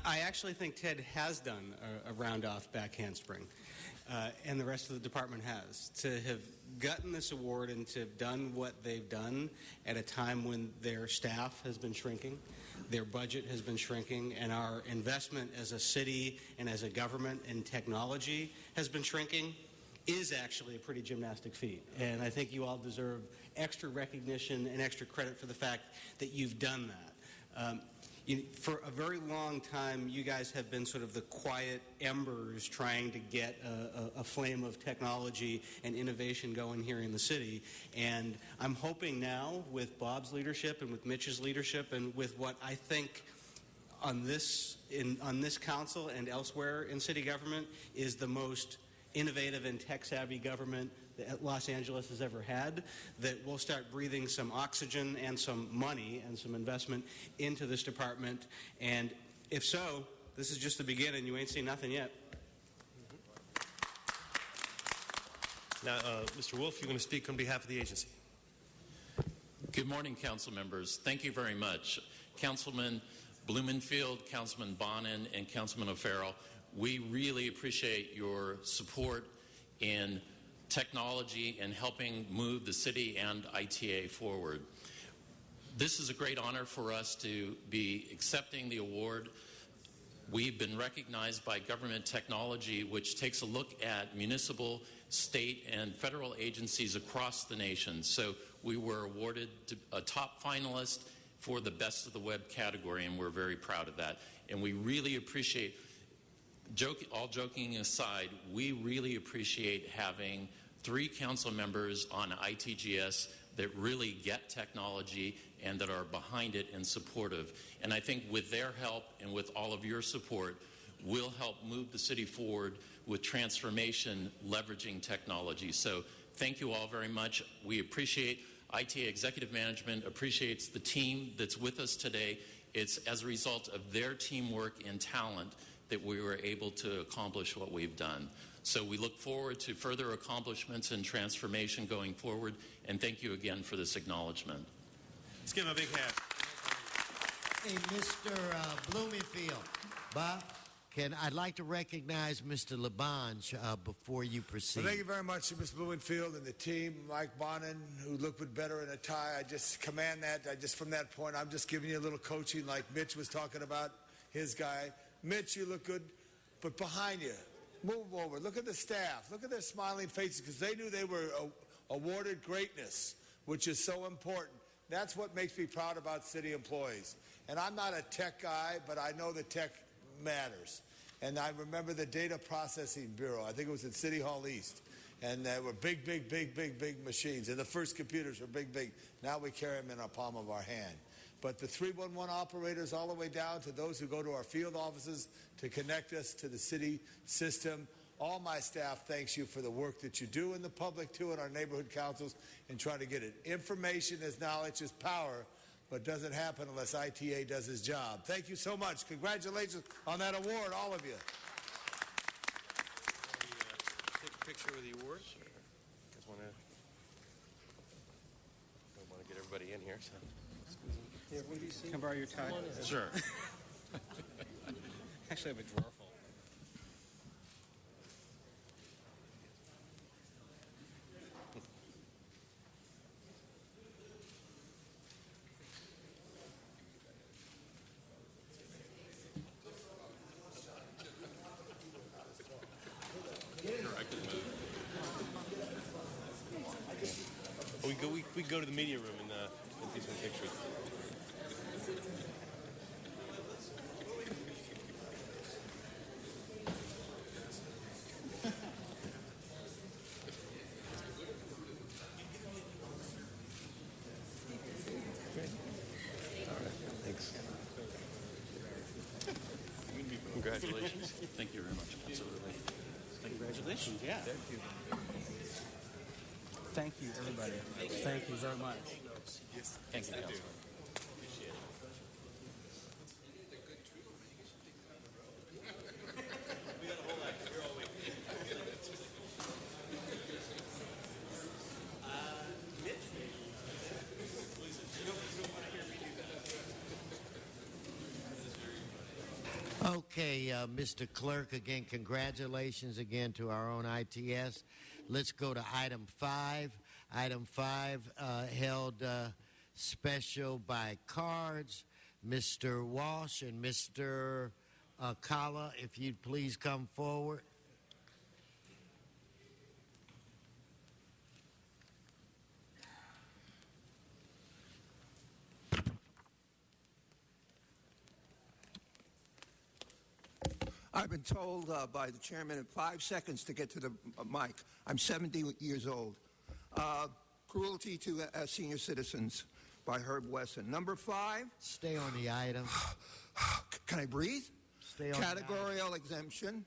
I actually think Ted has done a round-off back handspring, and the rest of the department has. To have gotten this award and to have done what they've done at a time when their staff has been shrinking, their budget has been shrinking, and our investment as a city and as a government in technology has been shrinking, is actually a pretty gymnastic feat. And I think you all deserve extra recognition and extra credit for the fact that you've done that. For a very long time, you guys have been sort of the quiet embers trying to get a flame of technology and innovation going here in the city. And I'm hoping now, with Bob's leadership and with Mitch's leadership and with what I think on this council and elsewhere in city government is the most innovative and tech-savvy government that Los Angeles has ever had, that we'll start breathing some oxygen and some money and some investment into this department. And if so, this is just the beginning. You ain't seen nothing yet. Now, Mr. Wolf, you're going to speak on behalf of the agency. Good morning, council members. Thank you very much. Councilman Blumenfield, Councilman Bonin, and Councilman O'Farrell, we really appreciate your support in technology and helping move the city and ITA forward. This is a great honor for us to be accepting the award. We've been recognized by Government Technology, which takes a look at municipal, state, and federal agencies across the nation. So we were awarded a top finalist for the Best of the Web category, and we're very proud of that. And we really appreciate, all joking aside, we really appreciate having 3 council members on ITGS that really get technology and that are behind it and supportive. And I think with their help and with all of your support, we'll help move the city forward with transformation leveraging technology. So thank you all very much. We appreciate ITA Executive Management, appreciates the team that's with us today. It's as a result of their teamwork and talent that we were able to accomplish what we've done. So we look forward to further accomplishments and transformation going forward, and thank you again for this acknowledgement. Let's give him a big hand. Hey, Mr. Blumenfield, Bob, I'd like to recognize Mr. Labange before you proceed. Well, thank you very much to Ms. Blumenfield and the team, Mike Bonin, who looked better in a tie. I just command that. From that point, I'm just giving you a little coaching like Mitch was talking about, his guy. Mitch, you look good, but behind you, move over. Look at the staff. Look at their smiling faces because they knew they were awarded greatness, which is so important. That's what makes me proud about city employees. And I'm not a tech guy, but I know that tech matters. And I remember the Data Processing Bureau. I think it was at City Hall East. And they were big machines. And the first computers were big. Now we carry them in the palm of our hand. But the 311 operators all the way down to those who go to our field offices to connect us to the city system, all my staff thanks you for the work that you do in the public too, in our neighborhood councils, and trying to get it. Information is knowledge is power, but doesn't happen unless ITA does his job. Thank you so much. Congratulations on that award, all of you. Take a picture with the award. Sure. Just want to get everybody in here. So. Can I borrow your tie? Sure. Actually, I have a drawer full. We go to the media room and do some pictures. Thanks. Congratulations. Thank you very much. Absolutely. Congratulations. Yeah. Thank you. Thank you, everybody. Thank you very much. Thank you, Councilman. Okay, Mr. Clerk, again, congratulations again to our own ITS. Let's go to item 5. Item 5 held special by cards. Mr. Walsh and Mr. Kala, if you'd please come forward. I've been told by the chairman in 5 seconds to get to the mic. I'm 70 years old. Cruelty to senior citizens by Herb Wesson. Number 5. Stay on the item. Can I breathe? Stay on Categorical exemption.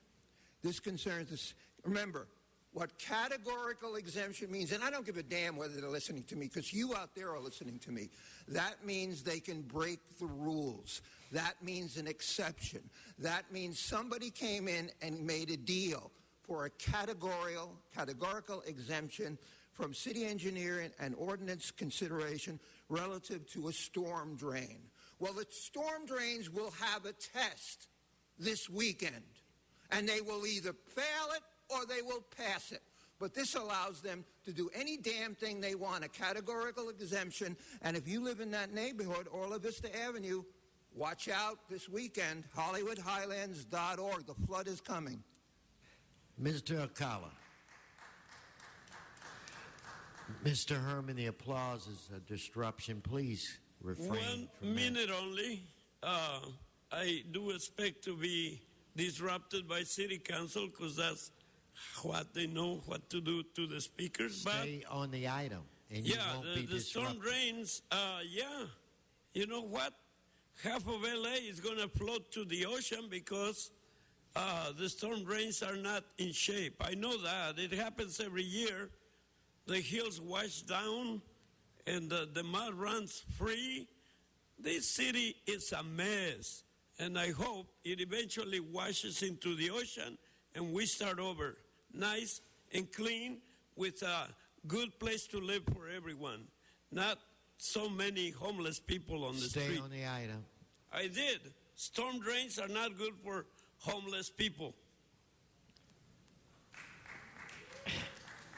This concerns us. Remember, what categorical exemption means, and I don't give a damn whether they're listening to me, because you out there are listening to me. That means they can break the rules. That means an exception. That means somebody came in and made a deal for a categorical exemption from city engineering and ordinance consideration relative to a storm drain. Well, the storm drains will have a test this weekend, and they will either fail it or they will pass it. But this allows them to do any damn thing they want, a categorical exemption. And if you live in that neighborhood, Orla Vista Avenue, watch out this weekend, HollywoodHighlands.org. The flood is coming. Mr. Alcala. Mr. Herman, the applause is a disruption. Please refrain. 1 minute only. I do expect to be disrupted by city council because that's what they know what to do to the speakers. Stay on the item. and you Yeah, won't be the storm disrupted. drains, yeah. You know what? Half of LA is going to float to the ocean because the storm drains are not in shape. I know that. It happens every year. The hills wash down and the mud runs free. This city is a mess. And I hope it eventually washes into the ocean and we start over. Nice and clean with a good place to live for everyone. Not so many homeless people on the street. Stay on the item. I did. Storm drains are not good for homeless people.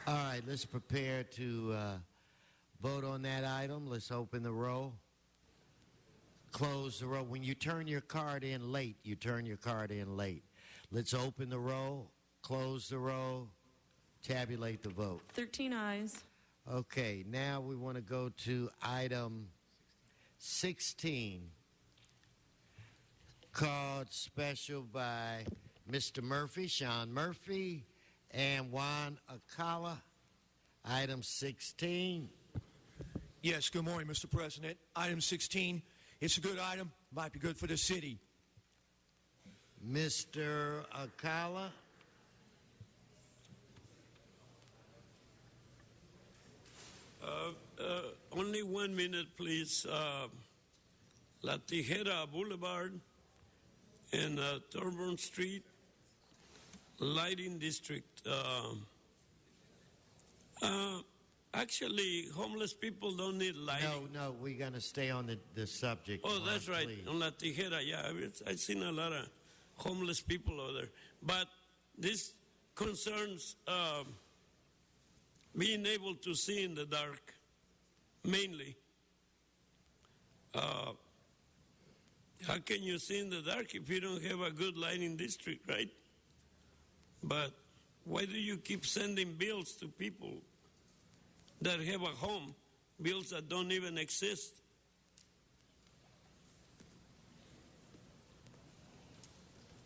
All right, let's prepare to vote on that item. Let's open the roll. Close the roll. When you turn your card in late, you turn your card in late. Let's open the roll, close the roll, tabulate the vote. 13 ayes. Okay, now we want to go to item 16, called special by Mr. Murphy, Sean Murphy, and Juan Acala. Item 16. Yes, good morning, Mr. President. Item 16, it's a good item, might be good for the city. Mr. Acala. Only 1 minute, please. La Tijera Boulevard and Thorburn Street, Lighting District. Actually, homeless people don't need lighting. No, we're going to stay on the subject. Oh, Juan, that's right. please. On La Tijera, yeah. I've seen a lot of homeless people over there. But this concerns being able to see in the dark, mainly. How can you see in the dark if you don't have a good lighting district, right? But why do you keep sending bills to people that have a home, bills that don't even exist?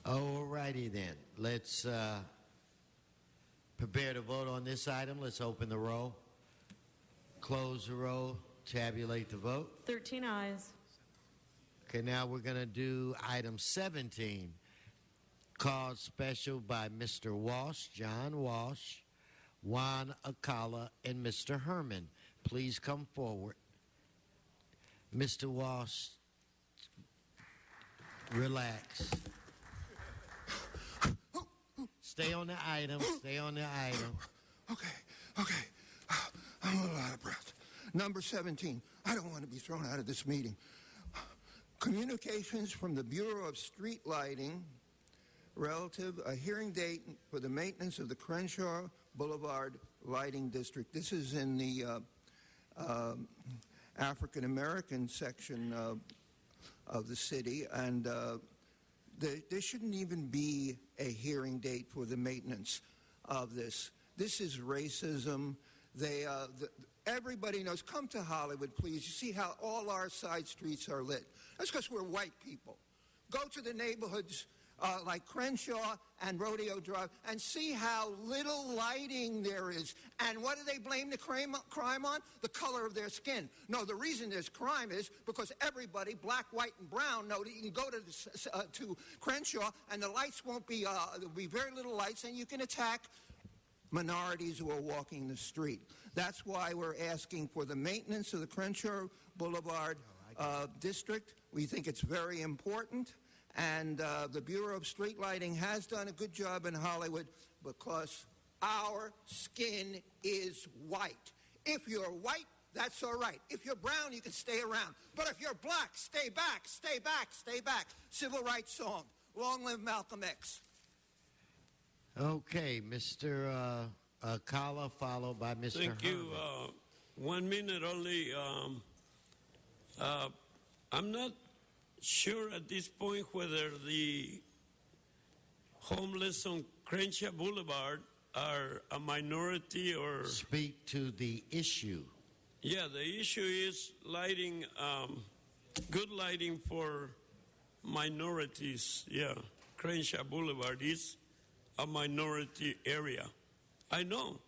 All righty then. Let's prepare to vote on this item. Let's open the roll, close the roll, tabulate the vote. 13 ayes. Okay, now we're going to do item 17, called special by Mr. Walsh, John Walsh, Juan Acala, and Mr. Herman. Please come forward. Mr. Walsh, relax. Stay on the item. Stay on the item. Okay. I'm a little out of breath. Number 17. I don't want to be thrown out of this meeting. Communications from the Bureau of Street Lighting relative a hearing date for the maintenance of the Crenshaw Boulevard Lighting District. This is in the African American section of the city, and there shouldn't even be a hearing date for the maintenance of this. This is racism. Everybody knows. Come to Hollywood, please. You see how all our side streets are lit. That's because we're white people. Go to the neighborhoods like Crenshaw and Rodeo Drive and see how little lighting there is. And what do they blame the crime on? The color of their skin. No, the reason there's crime is because everybody, black, white, and brown, know that you can go to Crenshaw and the lights won't be, there'll be very little lights, and you can attack minorities who are walking the street. That's why we're asking for the maintenance of the Crenshaw Boulevard district. We think it's very important. And the Bureau of Street Lighting has done a good job in Hollywood because our skin is white. If you're white, that's all right. If you're brown, you can stay around. But if you're black, stay back, stay back, stay back. Civil rights song. Long live Malcolm X. Okay, Mr. Acala, followed by Mr. Thank you. 1 minute only. I'm not sure at this point whether the homeless on Crenshaw Boulevard are a minority or... Speak to the issue. Yeah, the issue is lighting, good lighting for minorities. Yeah, Crenshaw Boulevard is a minority area. I know.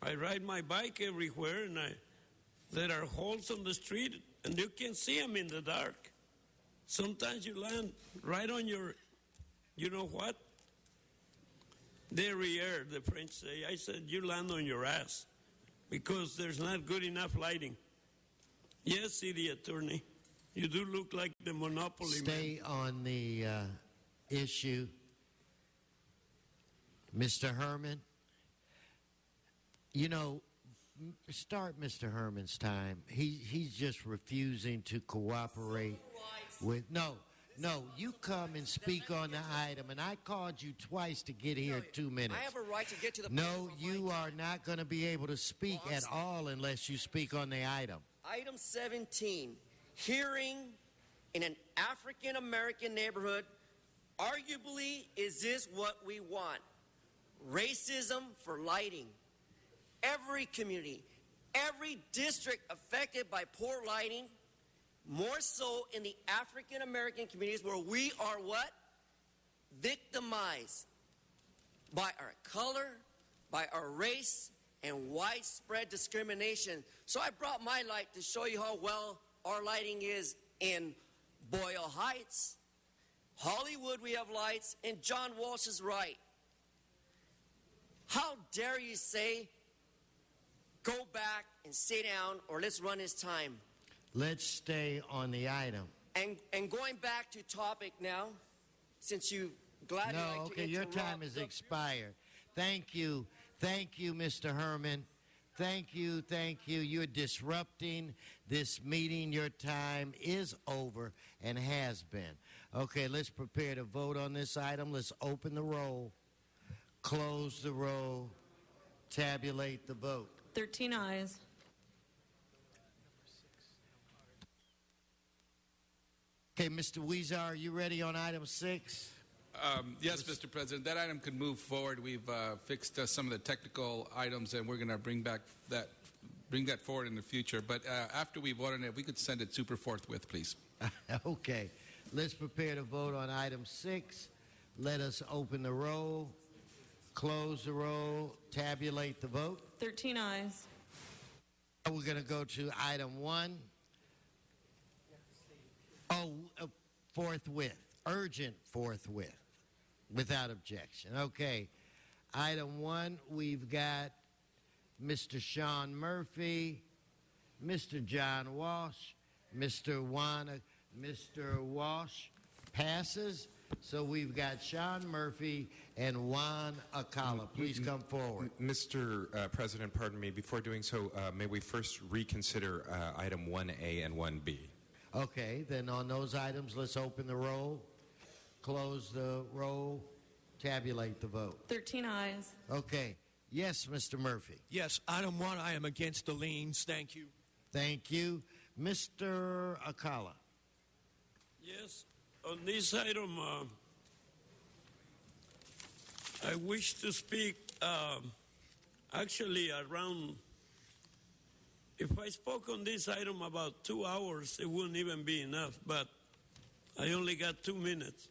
I ride my bike everywhere, and there are holes on the street, and you can see them in the dark. Sometimes you land right on your, you know what? Derriere, the French say. I said, you land on your ass because there's not good enough lighting. Yes, city attorney, you do look like the monopoly man. Stay on the issue. Mr. Herman, you know, start Mr. Herman's time. He's just refusing to cooperate with. No, you come and speak on the item, and I called you twice to get here 2 minutes. I have a right to get to the No, you are not going to be able to speak at all unless you speak on the item. Item 17, hearing in an African-American neighborhood. Arguably, is this what we want? Racism for lighting. Every community, every district affected by poor lighting, more so in the African-American communities where we are what? Victimized by our color, by our race, and widespread discrimination. So I brought my light to show you how well our lighting is in Boyle Heights. Hollywood, we have lights, and John Walsh is right. How dare you say, go back and sit down, or let's run his time. Let's stay on the item. And going back to topic now, since you gladly like to okay, your time has expired. Thank you, Mr. Herman. Thank you. You're disrupting this meeting. Your time is over and has been. Okay, let's prepare to vote on this item. Let's open the roll, close the roll, tabulate the vote. 13 ayes. Okay, Mr. Weezer, are you ready on item 6? Yes, Mr. President. That item could move forward. We've fixed some of the technical items, and we're going to bring that forward in the future. But after we vote on it, we could send it super forthwith, please. Okay. Let's prepare to vote on item 6. Let us open the roll, close the roll, tabulate the vote. 13 ayes. We're going to go to item 1. Forthwith. Urgent forthwith. Without objection. Okay. Item 1, we've got Mr. Sean Murphy, Mr. John Walsh, Mr. Walsh passes. So we've got Sean Murphy and Juan Acala. Please come forward. Mr. President, pardon me. Before doing so, may we first reconsider item 1A and 1B? Okay, then on those items, let's open the roll, close the roll, tabulate the vote. 13 ayes. Okay. Yes, Mr. Murphy. Yes, item 1, I am against the liens. Thank you. Thank you. Mr. Acala. Yes, on this item, I wish to speak actually around. If I spoke on this item about 2 hours, it wouldn't even be enough, but I only got 2 minutes.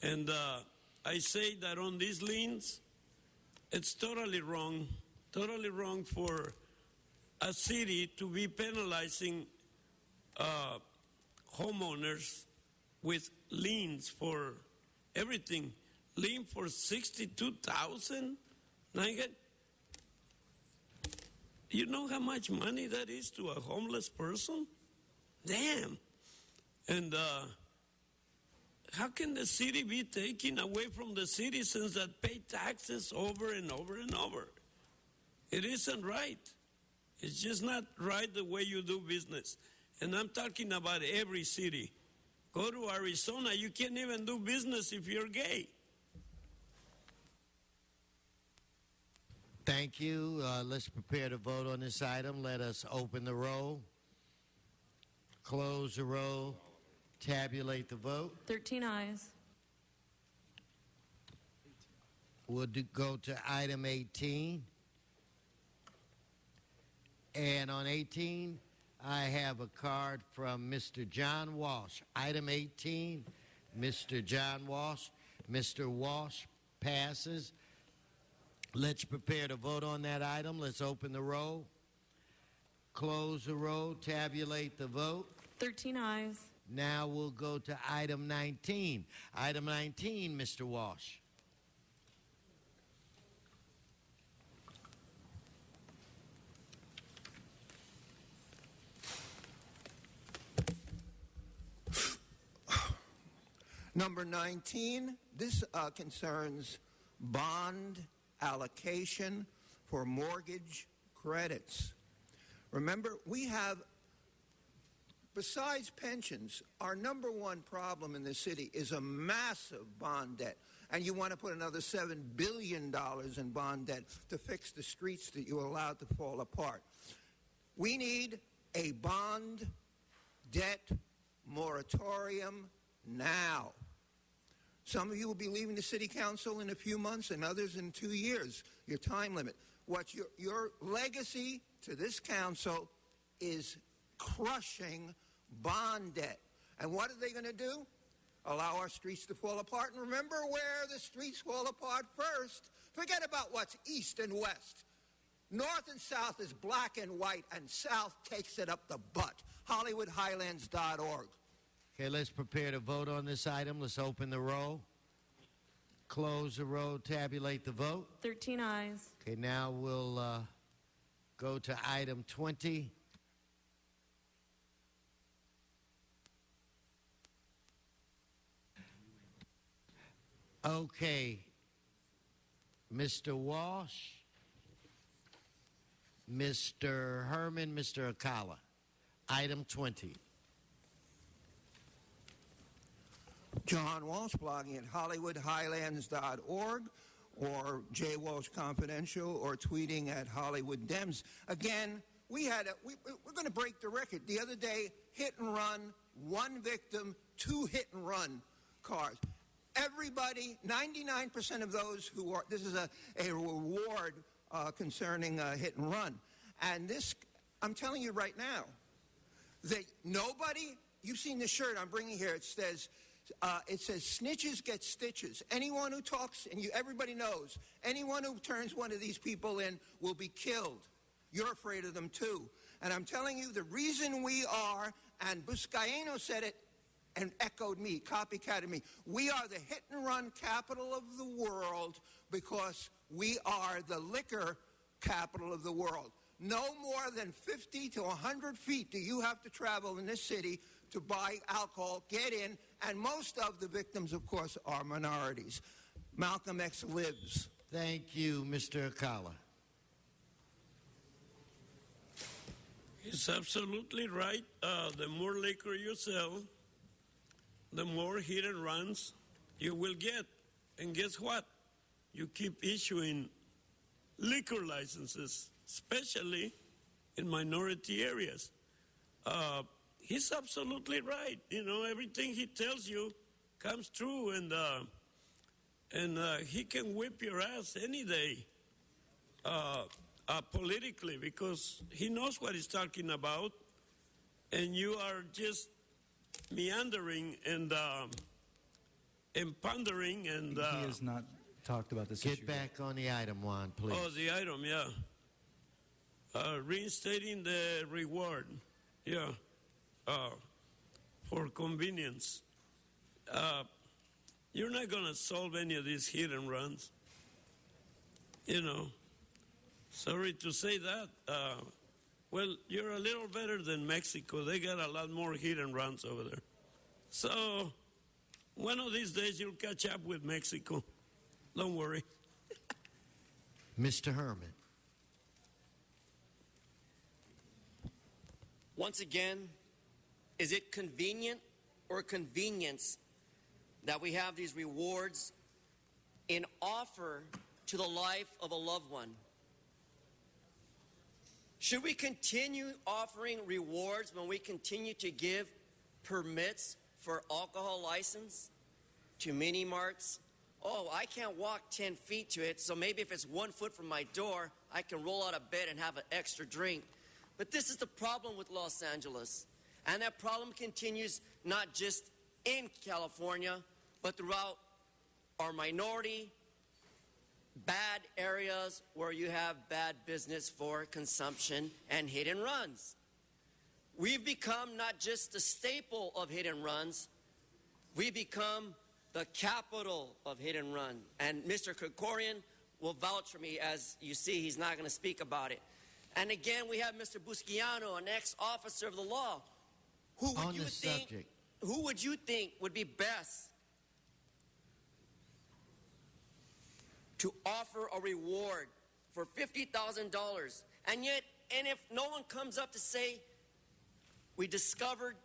And I say that on these liens, it's totally wrong for a city to be penalizing homeowners with liens for everything. Lien for $62,000? You know how much money that is to a homeless person? Damn. And how can the city be taking away from the citizens that pay taxes over and over and over? It isn't right. It's just not right the way you do business. And I'm talking about every city. Go to Arizona, you can't even do business if you're gay. Thank you. Let's prepare to vote on this item. Let us open the roll, close the roll, tabulate the vote. 13 ayes. We'll go to item 18. And on 18, I have a card from Mr. John Walsh. Item 18, Mr. John Walsh. Mr. Walsh passes. Let's prepare to vote on that item. Let's open the roll, close the roll, tabulate the vote. 13 ayes. Now we'll go to item 19. Item 19, Mr. Walsh. Number 19, this concerns bond allocation for mortgage credits. Remember, we have, besides pensions, our number one problem in the city is a massive bond debt. And you want to put another $7 billion in bond debt to fix the streets that you allowed to fall apart. We need a bond debt moratorium now. Some of you will be leaving the city council in a few months and others in 2 years, your time limit. What your legacy to this council is crushing bond debt. And what are they going to do? Allow our streets to fall apart. And remember where the streets fall apart first. Forget about what's east and west. North and south is black and white, and south takes it up the butt. HollywoodHighlands.org. Okay, let's prepare to vote on this item. Let's open the roll, close the roll, tabulate the vote. 13 ayes. Okay, now we'll go to item 20. Okay, Mr. Walsh, Mr. Herman, Mr. Akala. Item 20. John Walsh, blogging at HollywoodHighlands.org or J. Walsh Confidential or tweeting at Hollywood Dems. Again, we're going to break the record. The other day, hit and run, one victim, 2 hit and run cars. Everybody, 99% of those who are, this is a reward concerning hit and run. And this, I'm telling you right now, that nobody, you've seen the shirt I'm bringing here, it says snitches get stitches. Anyone who talks, and everybody knows, anyone who turns one of these people in will be killed. You're afraid of them too. And I'm telling you, the reason we are, and Buscaino said it and echoed me, copycatted me, we are the hit and run capital of the world because we are the liquor capital of the world. No more than 50 to 100 feet do you have to travel in this city to buy alcohol, get in, and most of the victims, of course, are minorities. Malcolm X lives. Thank you, Mr. Akala. He's absolutely right. The more liquor you sell, the more hit and runs you will get. And guess what? You keep issuing liquor licenses, especially in minority areas. He's absolutely right. You know, everything he tells you comes true, and he can whip your ass any day politically because he knows what he's talking about, and you are just meandering and pondering and... he has not talked about this issue. Get back on the item, Juan, please. Oh, the item, yeah. Reinstating the reward, yeah, for convenience. You're not going to solve any of these hit and runs. You know, sorry to say that. Well, you're a little better than Mexico. They got a lot more hit and runs over there. So, one of these days you'll catch up with Mexico. Don't worry. Mr. Herman. Once again, is it convenient or convenience that we have these rewards in offer to the life of a loved one? Should we continue offering rewards when we continue to give permits for alcohol license to mini marts? Oh, I can't walk 10 feet to it, so maybe if it's 1 foot from my door, I can roll out of bed and have an extra drink. But this is the problem with Los Angeles. And that problem continues not just in California, but throughout our minority bad areas where you have bad business for consumption and hit and runs. We've become not just the staple of hit and runs, we become the capital of hit and run. And Mr. Krikorian will vouch for me. As you see, he's not going to speak about it. And again, we have Mr. Busquiano, an ex-officer of the law. Who would you think would be best to offer a reward for $50,000? And yet, and if no one comes up to say, we discovered,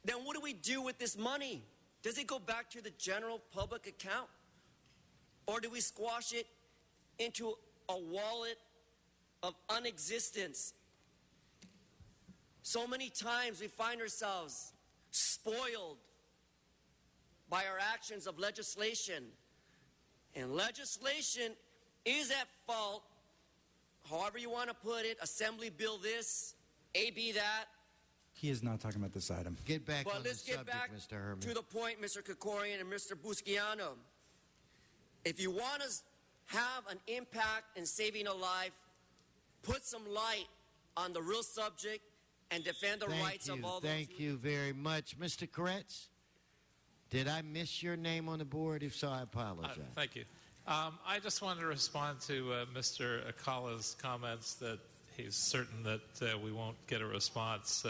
then what do we do with this money? Does it go back to the general public account? Or do we squash it into a wallet of unexistence? So many times we find ourselves spoiled by our actions of legislation. And legislation is at fault, however you want to put it, Assembly Bill this, AB that. He is not talking about this item. Get back But on the let's get subject, back Mr. Herman. to the point, Mr. Krikorian and Mr. Busquiano. If you want to have an impact in saving a life, put some light on the real subject and defend the rights of all those. Thank you very much. Mr. Koretz, did I miss your name on the board? If so, I apologize. Thank you. I just wanted to respond to Mr. Akala's comments that he's certain that we won't get a response.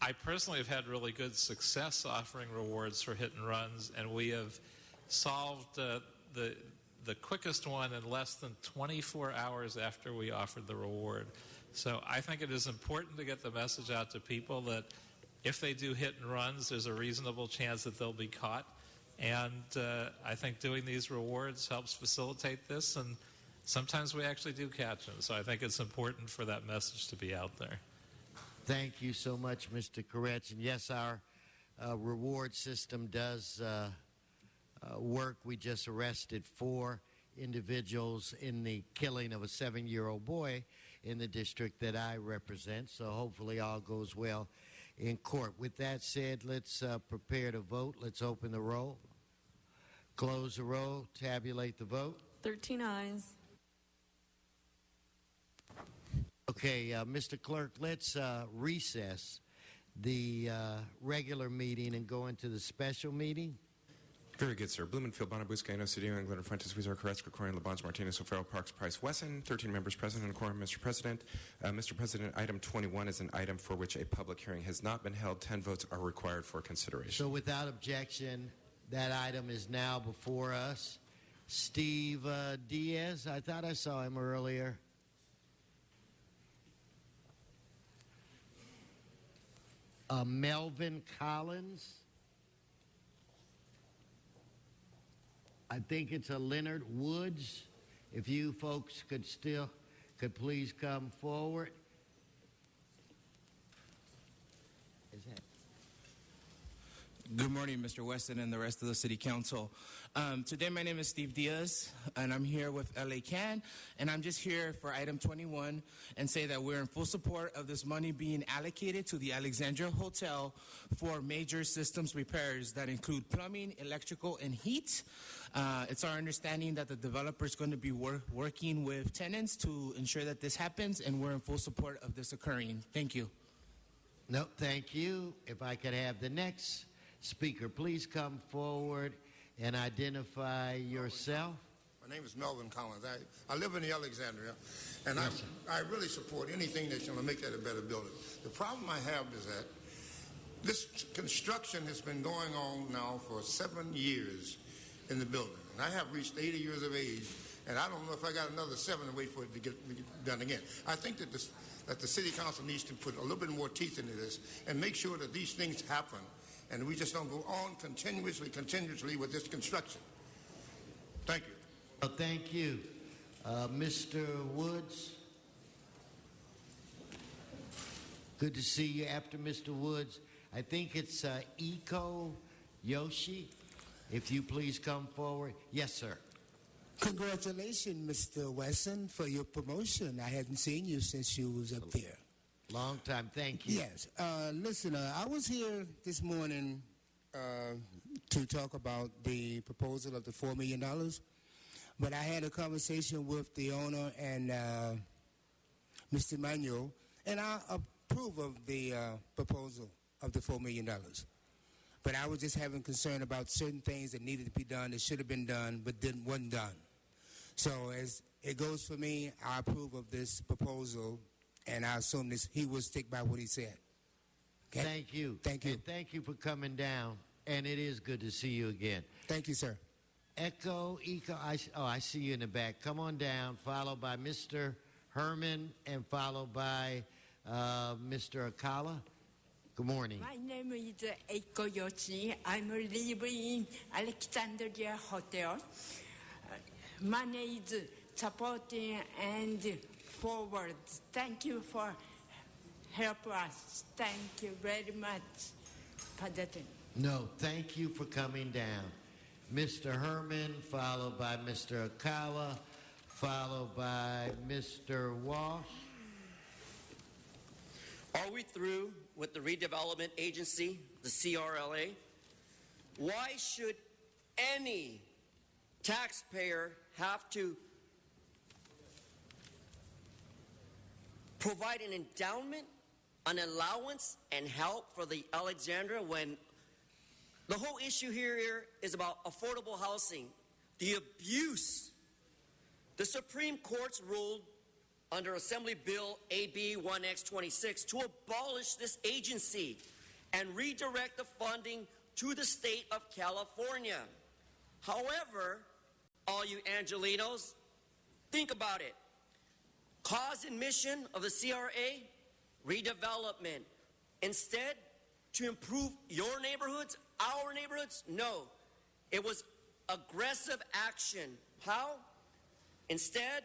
I personally have had really good success offering rewards for hit and runs, and we have solved the quickest one in less than 24 hours after we offered the reward. So I think it is important to get the message out to people that if they do hit and runs, there's a reasonable chance that they'll be caught. And I think doing these rewards helps facilitate this, and sometimes we actually do catch them. So I think it's important for that message to be out there. Thank you so much, Mr. Koretz. And yes, our reward system does work. We just arrested 4 individuals in the killing of a 7-year-old boy in the district that I represent. So hopefully all goes well in court. With that said, let's prepare to vote. Let's open the roll, close the roll, tabulate the vote. 13 ayes. Okay, Mr. Clerk, let's recess the regular meeting and go into the special meeting. Very good, sir. Blumenfield, Bonner, Buscaino, Cedillo, Englander, Fuentes, Huizar, Koretz, Krikorian, Labange, Martinez, O'Farrell, Parks, Price, Wesson. 13 members present and a quorum, Mr. President. Mr. President, item 21 is an item for which a public hearing has not been held. 10 votes are required for consideration. So without objection, that item is now before us. Steve Diaz, I thought I saw him earlier. Melvin Collins. I think it's a Leonard Woods. If you folks could please come forward. Good morning, Mr. Weston and the rest of the City Council. Today, my name is Steve Diaz, and I'm here with LA Can, and I'm just here for item 21 and say that we're in full support of this money being allocated to the Alexandria Hotel for major systems repairs that include plumbing, electrical, and heat. It's our understanding that the developer is going to be working with tenants to ensure that this happens, and we're in full support of this occurring. Thank you. No, thank you. If I could have the next speaker, please come forward and identify yourself. My name is Melvin Collins. I live in the Alexandria, and I really support anything that's going to make that a better building. The problem I have is that this construction has been going on now for 7 years in the building. And I have reached 80 years of age, and I don't know if I got another 7 to wait for it to get done again. I think that the City Council needs to put a little bit more teeth into this and make sure that these things happen, and we just don't go on continuously with this construction. Thank you. Well, thank you. Mr. Woods. Good to see you. After Mr. Woods, I think it's Iko Yoshi. If you please come forward. Yes, sir. Congratulations, Mr. Wesson, for your promotion. I hadn't seen you since you was up there. Long time. Thank you. Yes. Listen, I was here this morning to talk about the proposal of the $4 million, but I had a conversation with the owner and Mr. Manuel, and I approve of the proposal of the $4 million. But I was just having concern about certain things that needed to be done, that should have been done, but wasn't done. So as it goes for me, I approve of this proposal, and I assume he will stick by what he said. Okay? Thank you. Thank you. And thank you for coming down. And it is good to see you again. Thank you, sir. Echo, I see you in the back. Come on down, followed by Mr. Herman and followed by Mr. Akala. Good morning. My name is Eiko Yoshi. I'm living in Alexandria Hotel. Money is supporting and forward. Thank you for help us. Thank you very much, President. No, thank you for coming down. Mr. Herman, followed by Mr. Akawa, followed by Mr. Walsh. Are we through with the redevelopment agency, the CRLA? Why should any taxpayer have to provide an endowment, an allowance, and help for the Alexandria when the whole issue here is about affordable housing, the abuse? The Supreme Court's ruled under Assembly Bill AB 1X26 to abolish this agency and redirect the funding to the state of California. However, all you Angelinos, think about it. Cause and mission of the CRA, redevelopment. Instead, to improve your neighborhoods, our neighborhoods? No. It was aggressive action. How? Instead,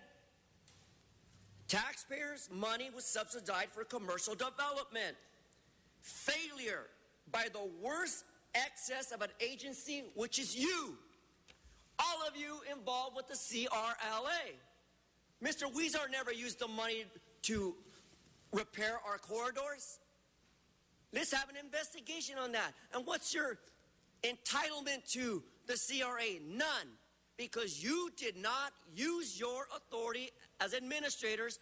taxpayers' money was subsidized for commercial development. Failure by the worst excess of an agency, which is you. All of you involved with the CRLA. Mr. Weezer never used the money to repair our corridors. Let's have an investigation on that. And what's your entitlement to the CRA? None. Because you did not use your authority as administrators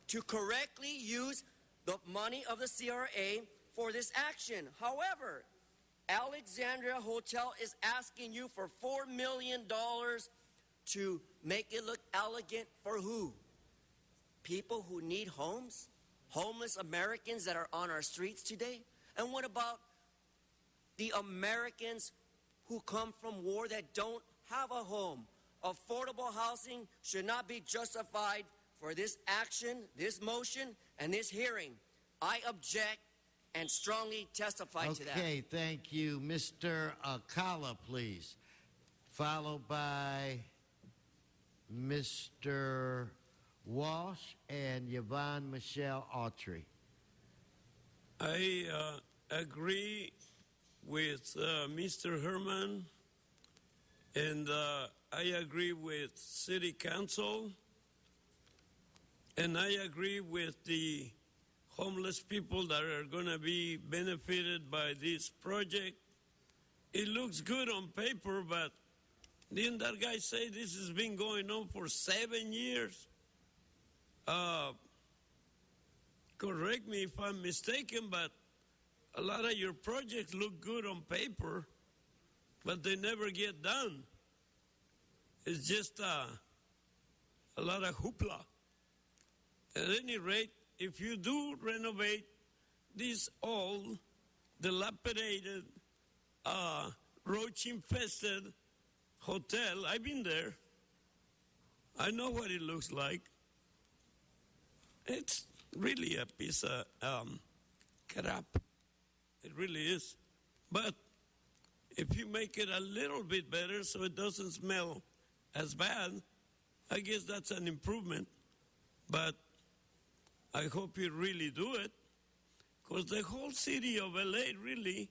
to correctly use the money of the CRA for this action. However, Alexandria Hotel is asking you for $4 million to make it look elegant for who? People who need homes? Homeless Americans that are on our streets today? And what about the Americans who come from war that don't have a home? Affordable housing should not be justified for this action, this motion, and this hearing. I object and strongly testify to that. Okay, thank you. Mr. Akala, please. Followed by Mr. Walsh and Yvonne Michelle Autry. I agree with Mr. Herman, and I agree with City Council, and I agree with the homeless people that are going to be benefited by this project. It looks good on paper, but didn't that guy say this has been going on for 7 years? Correct me if I'm mistaken, but a lot of your projects look good on paper, but they never get done. It's just a lot of hoopla. At any rate, if you do renovate this old, dilapidated, roach-infested hotel, I've been there. I know what it looks like. It's really a piece of crap. It really is. But if you make it a little bit better so it doesn't smell as bad, I guess that's an improvement. But I hope you really do it, because the whole city of LA really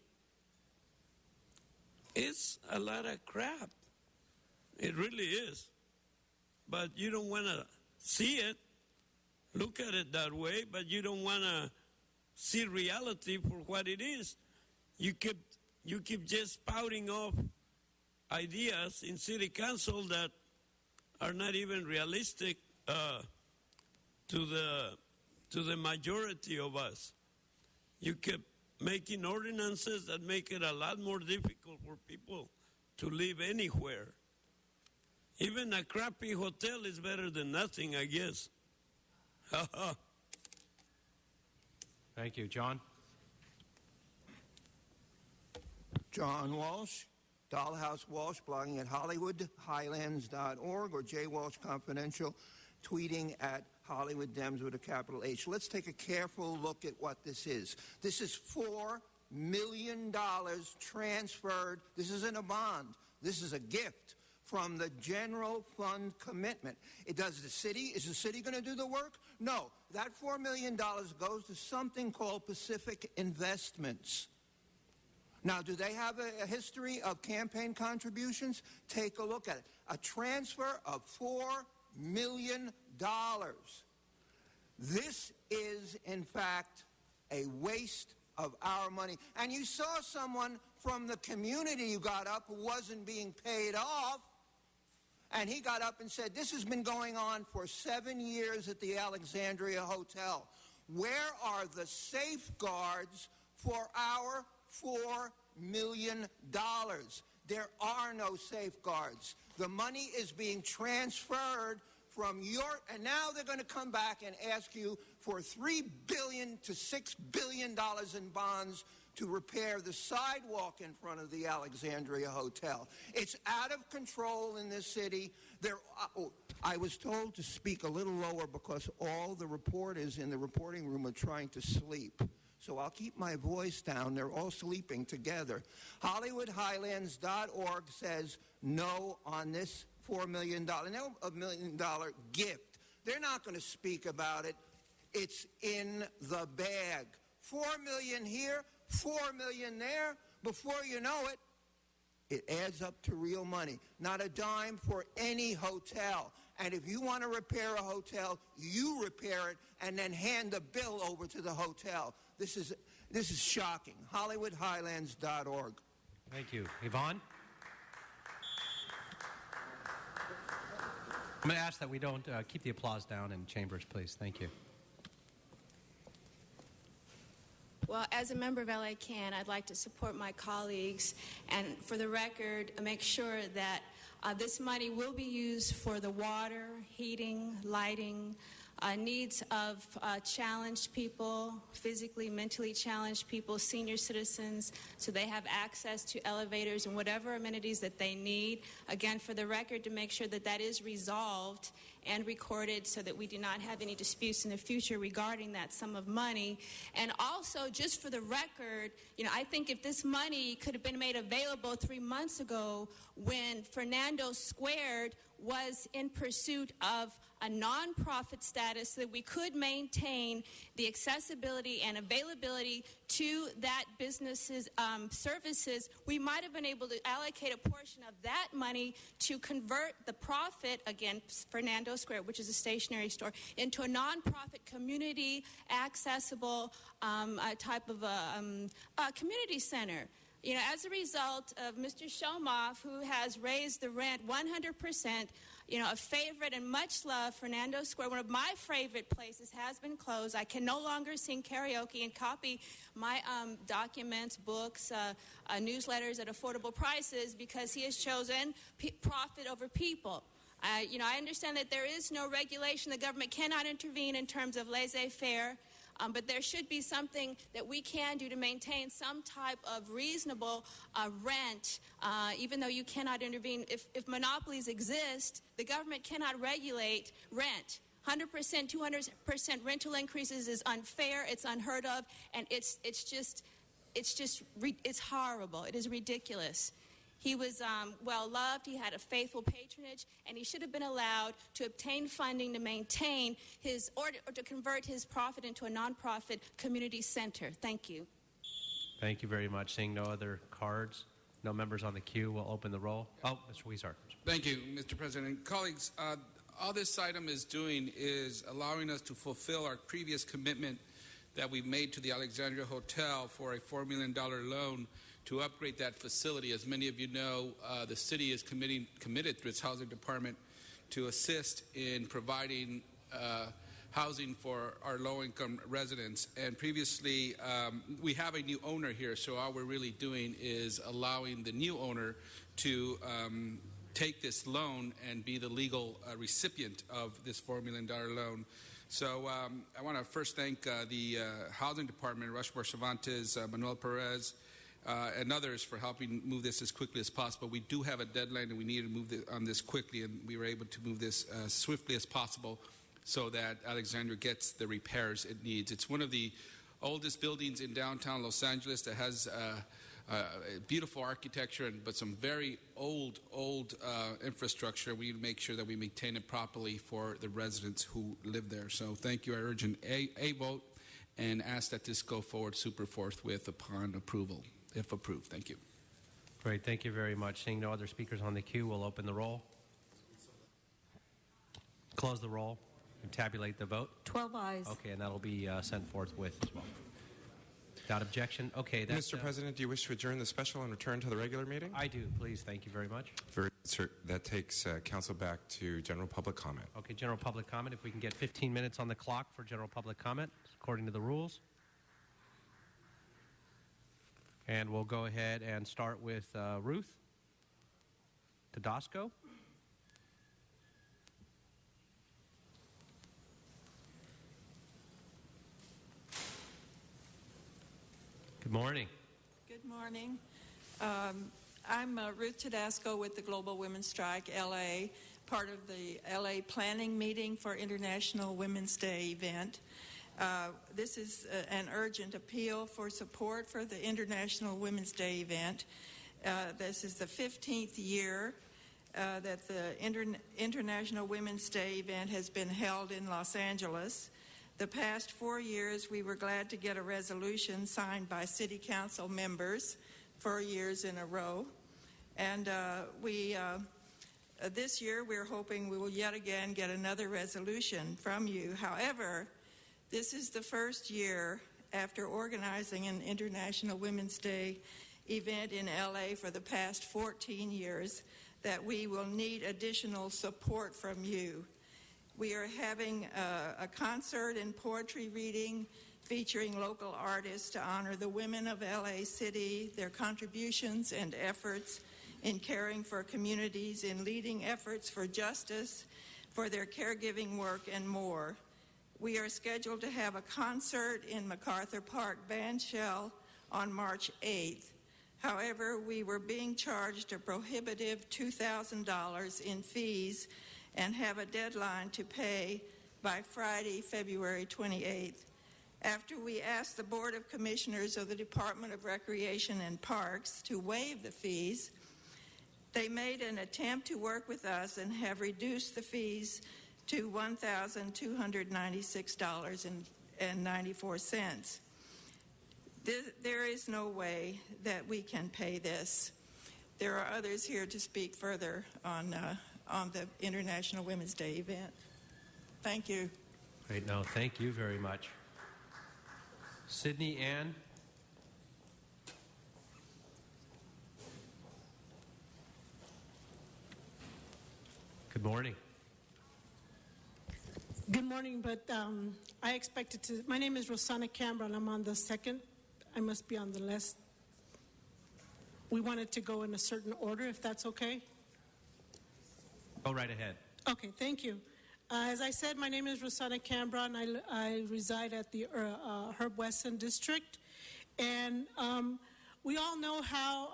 is a lot of crap. It really is. But you don't want to see it, look at it that way, but you don't want to see reality for what it is. You keep you keep just spouting off ideas in city council that are not even realistic to the majority of us. You keep making ordinances that make it a lot more difficult for people to live anywhere. Even a crappy hotel is better than nothing, I guess. Thank you. John? John Walsh, Dollhouse Walsh, blogging at HollywoodHighlands.org, or J. Walsh Confidential, tweeting at Hollywood Dems with a capital H. Let's take a careful look at what this is. This is $4 million transferred. This isn't a bond. This is a gift from the general fund commitment. Is the city going to do the work? No. That $4 million goes to something called Pacific Investments. Now, do they have a history of campaign contributions? Take a look at it. A transfer of $4 million. This is, in fact, a waste of our money. And you saw someone from the community who got up who wasn't being paid off, and he got up and said, this has been going on for 7 years at the Alexandria Hotel. Where are the safeguards for our $4 million? There are no safeguards. The money is being transferred from and now they're going to come back and ask you for $3 billion to $6 billion in bonds to repair the sidewalk in front of the Alexandria Hotel. It's out of control in this city. I was told to speak a little lower because all the reporters in the reporting room are trying to sleep. So I'll keep my voice down. They're all sleeping together. HollywoodHighlands.org says no on this $4 million, no, $1 million gift. They're not going to speak about it. It's in the bag. $4 million here, $4 million there. Before you know it, it adds up to real money. Not a dime for any hotel. And if you want to repair a hotel, you repair it and then hand the bill over to the hotel. This is shocking. HollywoodHighlands.org. Thank you. Yvonne? I'm going to ask that we don't keep the applause down in chambers, please. Thank you. Well, as a member of LA Can, I'd like to support my colleagues and, for the record, make sure that this money will be used for the water, heating, lighting, needs of challenged people, physically, mentally challenged people, senior citizens, so they have access to elevators and whatever amenities that they need. Again, for the record, to make sure that that is resolved and recorded so that we do not have any disputes in the future regarding that sum of money. And also, just for the record, I think if this money could have been made available 3 months ago when Fernando Squared was in pursuit of a nonprofit status so that we could maintain the accessibility and availability to that business's services, we might have been able to allocate a portion of that money to convert the profit, again, Fernando Square, which is a stationery store, into a nonprofit community accessible type of a community center. As a result of Mr. Shomoff, who has raised the rent 100%, a favorite and much loved Fernando Square, one of my favorite places, has been closed. I can no longer sing karaoke and copy my documents, books, newsletters at affordable prices because he has chosen profit over people. I understand that there is no regulation. The government cannot intervene in terms of laissez-faire. But there should be something that we can do to maintain some type of reasonable rent, even though you cannot intervene. If monopolies exist, the government cannot regulate rent. 100%, 200% rental increases is unfair, it's unheard of, and it's horrible. It is ridiculous. He was well-loved, he had a faithful patronage, and he should have been allowed to obtain funding to maintain or to convert his profit into a nonprofit community center. Thank you. Thank you very much. Seeing no other cards, no members on the queue, we'll open the roll. Oh, Mr. Huizar. Thank you, Mr. President. Colleagues, all this item is doing is allowing us to fulfill our previous commitment that we've made to the Alexandria Hotel for a $4 million loan to upgrade that facility. As many of you know, the city is committed through its housing department to assist in providing housing for our low-income residents. And previously, we have a new owner here, so all we're really doing is allowing the new owner to take this loan and be the legal recipient of this $4 million loan. So I want to first thank the Housing Department, Rushmore Cervantes, Manuel Perez, and others for helping move this as quickly as possible. We do have a deadline, and we need to move on this quickly, and we were able to move this as swiftly as possible so that Alexandria gets the repairs it needs. It's one of the oldest buildings in downtown Los Angeles that has beautiful architecture, but some very old infrastructure. We need to make sure that we maintain it properly for the residents who live there. So thank you. I urge an A vote and ask that this go forward super forthwith upon approval, if approved. Thank you. Great. Thank you very much. Seeing no other speakers on the queue, we'll open the roll, close the roll, and tabulate the vote. 12 ayes. Okay, and that'll be sent forthwith as well. Without objection. Okay. That's, Mr. President, do you wish to adjourn the special and return to the regular meeting? I do, please. Thank you very much. Sir, that takes council back to general public comment. Okay, general public comment. If we can get 15 minutes on the clock for general public comment, according to the rules. And we'll go ahead and start with Ruth Tedesco. Good morning. Good morning. I'm Ruth Tedesco with the Global Women's Strike LA, part of the LA planning meeting for International Women's Day event. This is an urgent appeal for support for the International Women's Day event. This is the 15th year that the International Women's Day event has been held in Los Angeles. The past 4 years, we were glad to get a resolution signed by City Council members 4 years in a row. And this year, we're hoping we will yet again get another resolution from you. However, this is the first year after organizing an International Women's Day event in LA for the past 14 years that we will need additional support from you. We are having a concert and poetry reading featuring local artists to honor the women of LA City, their contributions and efforts in caring for communities, in leading efforts for justice, for their caregiving work, and more. We are scheduled to have a concert in MacArthur Park Bandshell on March 8th. However, we were being charged a prohibitive $2,000 in fees and have a deadline to pay by Friday, February 28th. After we asked the Board of Commissioners of the Department of Recreation and Parks to waive the fees, they made an attempt to work with us and have reduced the fees to $1,296.94. There is no way that we can pay this. There are others here to speak further on the International Women's Day event. Thank you. Great. No, thank you very much. Sydney Ann. Good morning. Good morning, but I expected to. My name is Rosanna Campbell, and I'm on the second. I must be on the list. We wanted to go in a certain order, if that's okay. Go right ahead. Okay, thank you. As I said, my name is Rosanna Cambra, and I reside at the Herb Wesson District. And we all know how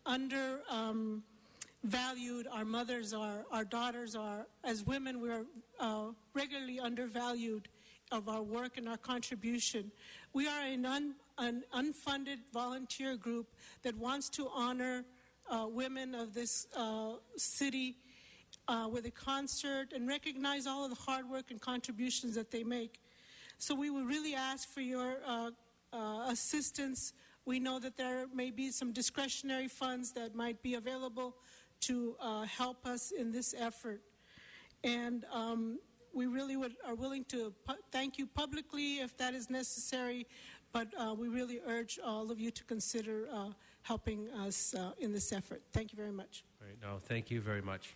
undervalued our mothers are, our daughters are. As women, we are regularly undervalued of our work and our contribution. We are an unfunded volunteer group that wants to honor women of this city with a concert and recognize all of the hard work and contributions that they make. So we would really ask for your assistance. We know that there may be some discretionary funds that might be available to help us in this effort. And we really are willing to thank you publicly if that is necessary, but we really urge all of you to consider helping us in this effort. Thank you very much. Great. No, thank you very much.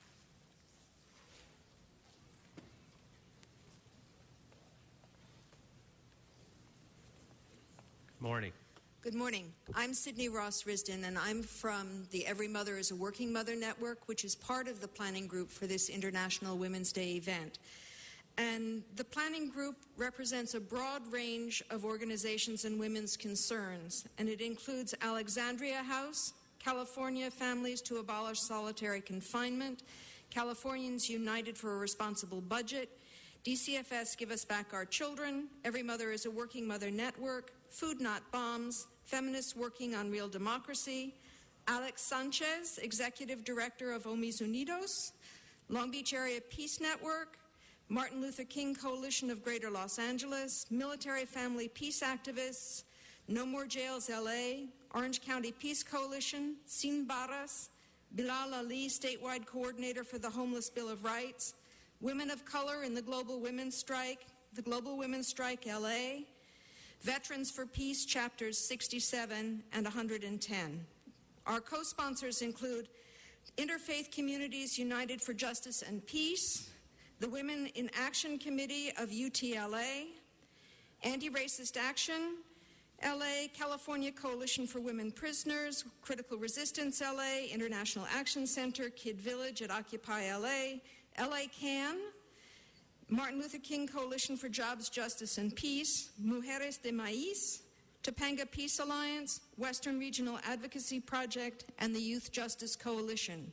Morning. Good morning. I'm Sydney Ross Risden, and I'm from the Every Mother is a Working Mother Network, which is part of the planning group for this International Women's Day event. And the planning group represents a broad range of organizations and women's concerns, and it includes Alexandria House, California Families to Abolish Solitary Confinement, Californians United for a Responsible Budget, DCFS Give Us Back Our Children, Every Mother is a Working Mother Network, Food Not Bombs, Feminists Working on Real Democracy, Alex Sanchez, Executive Director of Hombres Unidos, Long Beach Area Peace Network, Martin Luther King Coalition of Greater Los Angeles, Military Family Peace Activists, No More Jails LA, Orange County Peace Coalition, Sin Barras, Bilal Ali, Statewide Coordinator for the Homeless Bill of Rights, Women of Color in the Global Women's Strike, the Global Women's Strike LA, Veterans for Peace Chapters 67 and 110. Our co-sponsors include Interfaith Communities United for Justice and Peace, the Women in Action Committee of UTLA, Anti-Racist Action, LA, California Coalition for Women Prisoners, Critical Resistance LA, International Action Center, Kid Village at Occupy LA, LA Can, Martin Luther King Coalition for Jobs, Justice, and Peace, Mujeres de Maíz, Topanga Peace Alliance, Western Regional Advocacy Project, and the Youth Justice Coalition.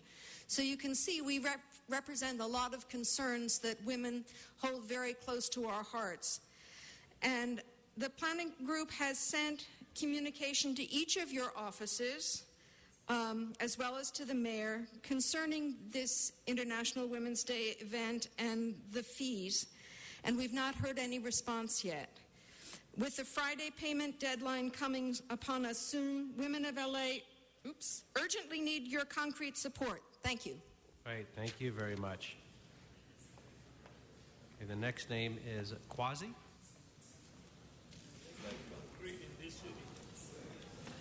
So you can see we represent a lot of concerns that women hold very close to our hearts. And the planning group has sent communication to each of your offices, as well as to the mayor, concerning this International Women's Day event and the fees, and we've not heard any response yet. With the Friday payment deadline coming upon us soon, women of LA, urgently need your concrete support. Thank you. Great. Thank you very much. Okay, the next name is Quasi.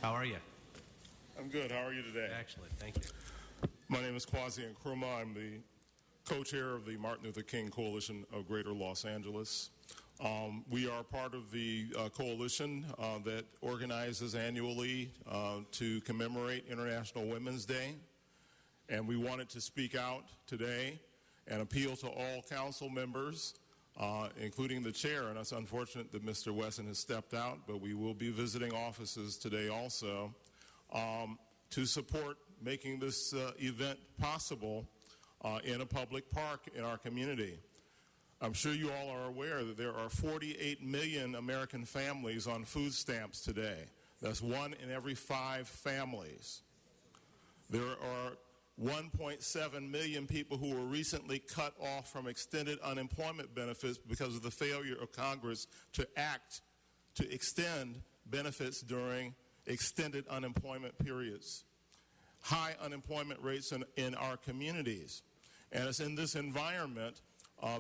How are you? I'm good. How are you today? Excellent. Thank you. My name is Kwasi Nkrumah. I'm the co-chair of the Martin Luther King Coalition of Greater Los Angeles. We are part of the coalition that organizes annually to commemorate International Women's Day. And we wanted to speak out today and appeal to all council members, including the chair. And it's unfortunate that Mr. Wesson has stepped out, but we will be visiting offices today also to support making this event possible in a public park in our community. I'm sure you all are aware that there are 48 million American families on food stamps today. That's 1 in every 5 families. There are 1.7 million people who were recently cut off from extended unemployment benefits because of the failure of Congress to act to extend benefits during extended unemployment periods. High unemployment rates in our communities. And it's in this environment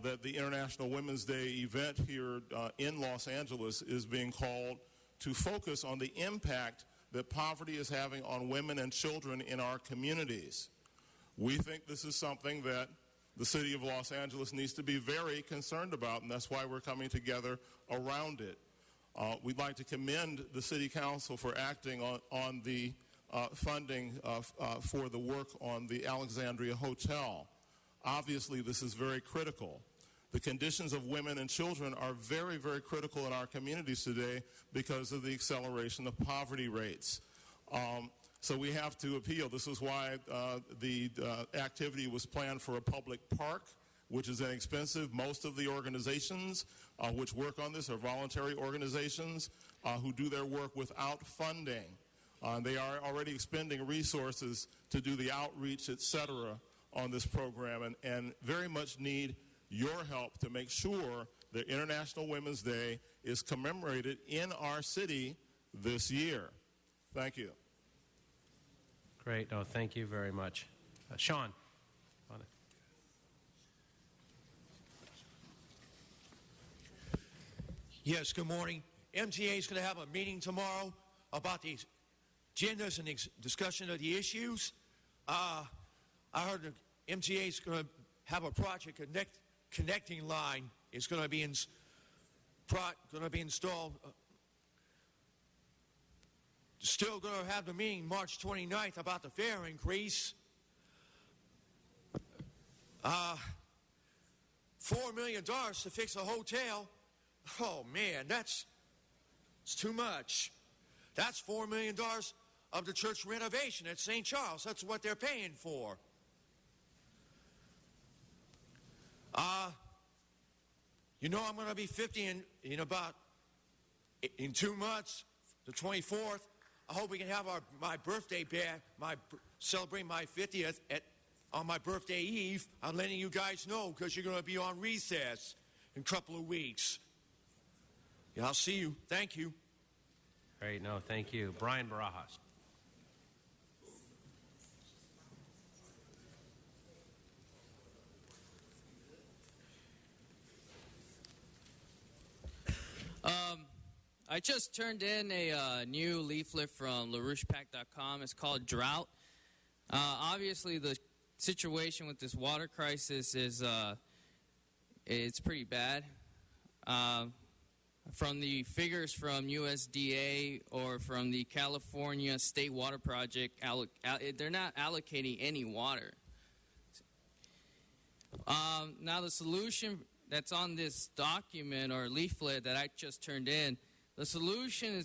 that the International Women's Day event here in Los Angeles is being called to focus on the impact that poverty is having on women and children in our communities. We think this is something that the city of Los Angeles needs to be very concerned about, and that's why we're coming together around it. We'd like to commend the City Council for acting on the funding for the work on the Alexandria Hotel. Obviously, this is very critical. The conditions of women and children are very, very critical in our communities today because of the acceleration of poverty rates. So we have to appeal. This is why the activity was planned for a public park, which is inexpensive. Most of the organizations which work on this are voluntary organizations who do their work without funding. They are already expending resources to do the outreach, et cetera, on this program, and very much need your help to make sure that International Women's Day is commemorated in our city this year. Thank you. Great. No, thank you very much. Sean. On it. Yes, good morning. MTA is going to have a meeting tomorrow about the agendas and discussion of the issues. I heard the MTA is going to have a project, connecting line is going to be installed. Still going to have the meeting March 29th about the fare increase. $4 million to fix a hotel. Oh man, it's too much. That's $4 million of the church renovation at St. Charles. That's what they're paying for. You know I'm going to be 50 in 2 months, the 24th. I hope we can have my birthday back, celebrate my 50th on my birthday eve. I'm letting you guys know because you're going to be on recess in a couple of weeks. Yeah, I'll see you. Thank you. Great. No, thank you. Brian Barajas. I just turned in a new leaflet from LaRouchePAC.com. It's called Drought. Obviously, the situation with this water crisis is it's pretty bad. From the figures from USDA or from the California State Water Project, they're not allocating any water. Now, the solution that's on this document or leaflet that I just turned in, the solution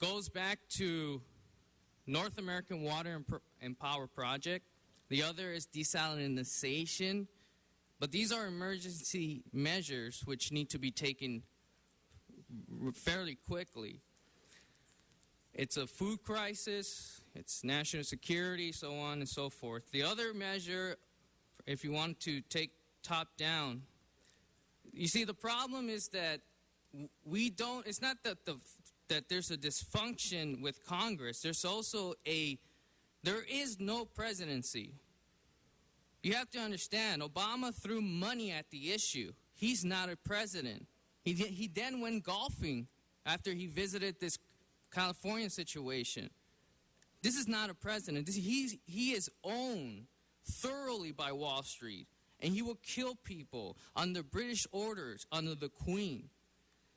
goes back to North American Water and Power Project. The other is desalinization. But these are emergency measures which need to be taken fairly quickly. It's a food crisis, it's national security, so on and so forth. The other measure, if you want to take top down, you see the problem is that it's not that there's a dysfunction with Congress. There's also there is no presidency. You have to understand, Obama threw money at the issue. He's not a president. He then went golfing after he visited this California situation. This is not a president. He is owned thoroughly by Wall Street, and he will kill people under British orders, under the Queen.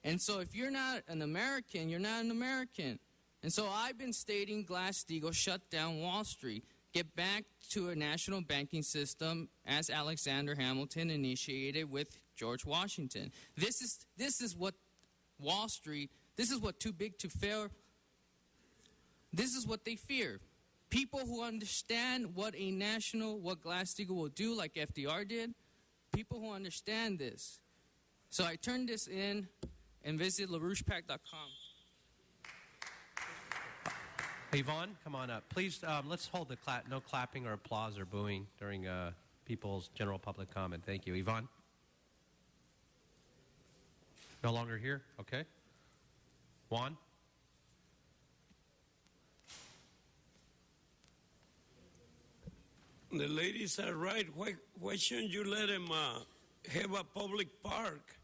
And so if you're not an American, you're not an American. And so I've been stating Glass-Steagall shut down Wall Street, get back to a national banking system as Alexander Hamilton initiated with George Washington. This is what Wall Street, this is what too big to fail, this is what they fear. People who understand what Glass-Steagall will do, like FDR did, people who understand this. So I turned this in and visit LaRouchePAC.com. Hey, Yvonne, come on up. Please, let's hold the no clapping or applause or booing during people's general public comment. Thank you. Yvonne? No longer here? Okay. Juan? The ladies are right. Why shouldn't you let them have a public park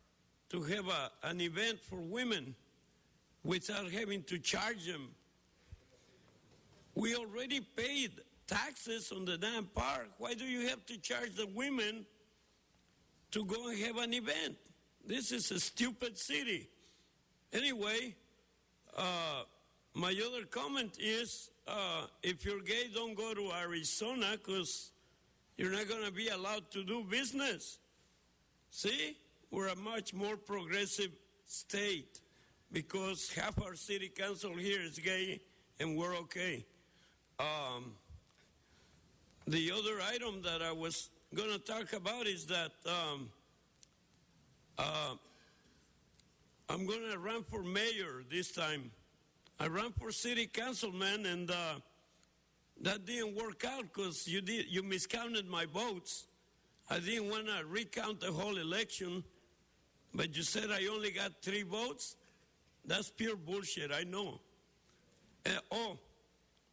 to have an event for women without having to charge them? We already paid taxes on the damn park. Why do you have to charge the women to go and have an event? This is a stupid city. Anyway, my other comment is, if you're gay, don't go to Arizona because you're not going to be allowed to do business. See? We're a much more progressive state because half our city council here is gay and we're okay. The other item that I was going to talk about is that I'm going to run for mayor this time. I ran for city councilman, and that didn't work out because you miscounted my votes. I didn't want to recount the whole election, but you said I only got 3 votes? That's pure bullshit, I know. Oh,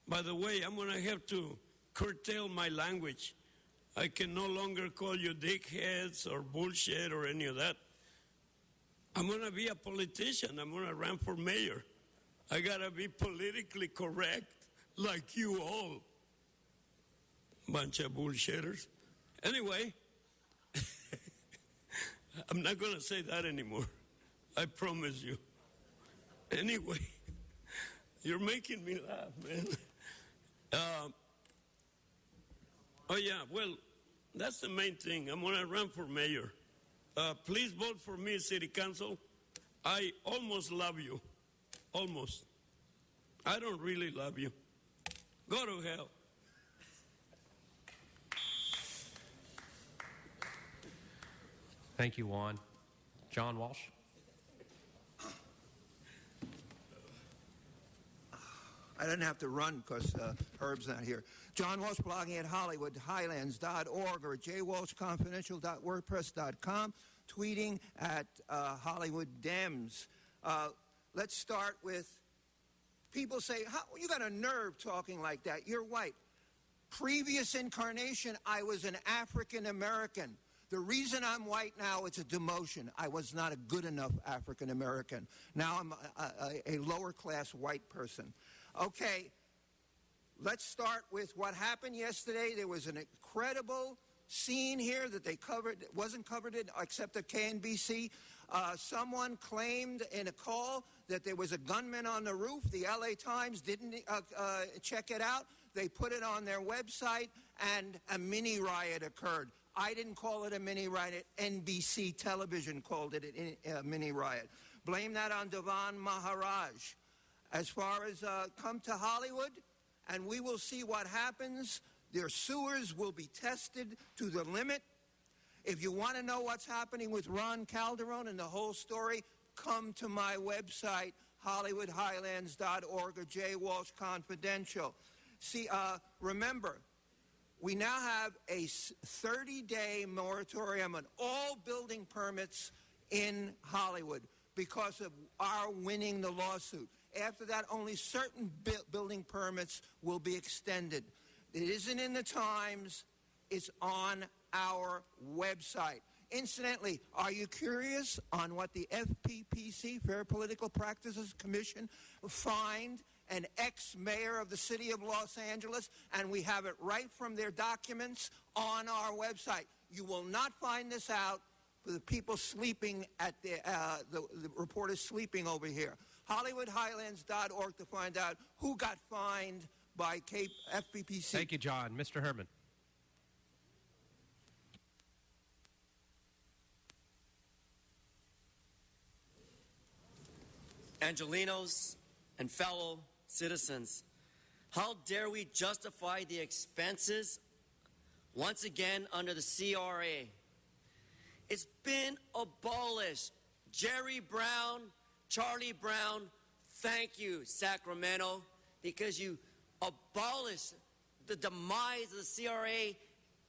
by the way, I'm going to have to curtail my language. I can no longer call you dickheads or bullshit or any of that. I'm going to be a politician. I'm going to run for mayor. I got to be politically correct. like you all. Bunch of bullshitters. Anyway, I'm not going to say that anymore. I promise you. Anyway, you're making me laugh, man. Oh, yeah, well, that's the main thing. I'm going to run for mayor. Please vote for me, City Council. I almost love you. Almost. I don't really love you. Go to hell. Thank you, Juan. John Walsh. I didn't have to run because Herb's not here. John Walsh, blogging at HollywoodHighlands.org or jwalshconfidential.wordpress.com, tweeting at Hollywood Dems. Let's start with people say, you got a nerve talking like that. You're white. Previous incarnation, I was an African American. The reason I'm white now, it's a demotion. I was not a good enough African American. Now I'm a lower class white person. Okay, let's start with what happened yesterday. There was an incredible scene here that they covered, wasn't covered except at KNBC. Someone claimed in a call that there was a gunman on the roof. The LA Times didn't check it out. They put it on their website, and a mini riot occurred. I didn't call it a mini riot. NBC television called it a mini riot. Blame that on Devan Maharaj. As far as come to Hollywood, and we will see what happens. Their sewers will be tested to the limit. If you want to know what's happening with Ron Calderon and the whole story, come to my website, HollywoodHighlands.org or J. Walsh Confidential. See, remember, we now have a 30-day moratorium on all building permits in Hollywood because of our winning the lawsuit. After that, only certain building permits will be extended. It isn't in the Times. It's on our website. Incidentally, are you curious on what the FPPC, Fair Political Practices Commission, fined an ex-mayor of the city of Los Angeles? And we have it right from their documents on our website. You will not find this out for the people sleeping at the reporters sleeping over here. HollywoodHighlands.org to find out who got fined by FPPC. Thank you, John. Mr. Herman. Angelenos and fellow citizens, how dare we justify the expenses once again under the CRA? It's been abolished. Jerry Brown, Charlie Brown, thank you, Sacramento, because you abolished the demise of the CRA,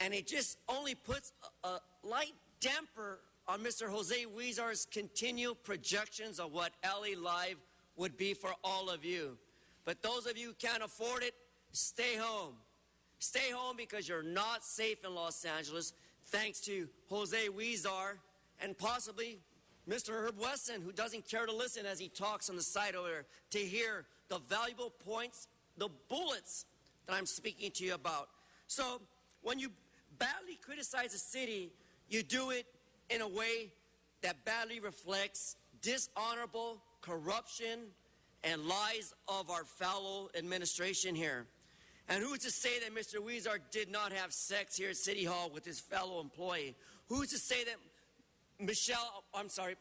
and it just only puts a light damper on Mr. Jose Huizar's continued projections of what LA Live would be for all of you. But those of you who can't afford it, stay home. Stay home because you're not safe in Los Angeles, thanks to Jose Huizar and possibly Mr. Herb Wesson, who doesn't care to listen as he talks on the side over there to hear the valuable points, the bullets that I'm speaking to you about. So when you badly criticize a city, you do it in a way that badly reflects dishonorable corruption and lies of our fellow administration here. And who's to say that Mr. Huizar did not have sex here at City Hall with his fellow employee? Who's to say that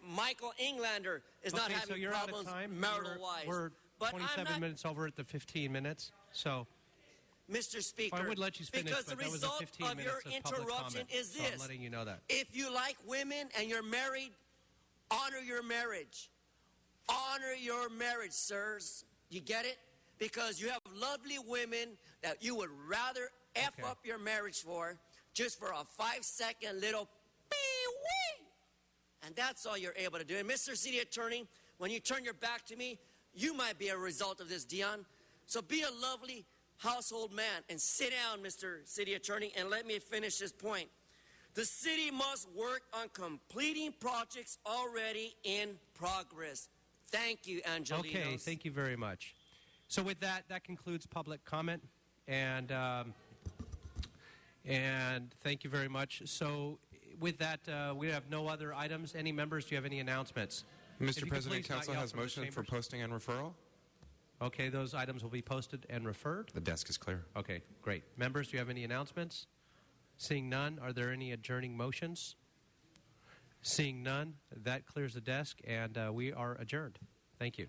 Michael Englander is not having so you're problems out of time. marital-wise? We're But 27 minutes over at the 15 minutes, so... Mr. Speaker, I would let you finish, because but the that was a result 15 of your minutes of public interruption comment, is so this. I'm letting you know that. If you like women and you're married, honor your marriage. Honor your marriage, sirs. You get it? Because you have lovely women that you would rather F up your marriage for just for a 5-second little pee-wee. And that's all you're able to do. And Mr. City Attorney, when you turn your back to me, you might be a result of this, Dion. So be a lovely household man and sit down, Mr. City Attorney, and let me finish this point. The city must work on completing projects already in progress. Thank you, Angelenos. Okay, thank you very much. So with that, that concludes public comment, and thank you very much. So with that, we have no other items. Any members, do you have any announcements? Mr. President, Council has motion for posting and referral. Okay, those items will be posted and referred. The desk is clear. Okay, great. Members, do you have any announcements? Seeing none, are there any adjourning motions? Seeing none, that clears the desk, and we are adjourned. Thank you.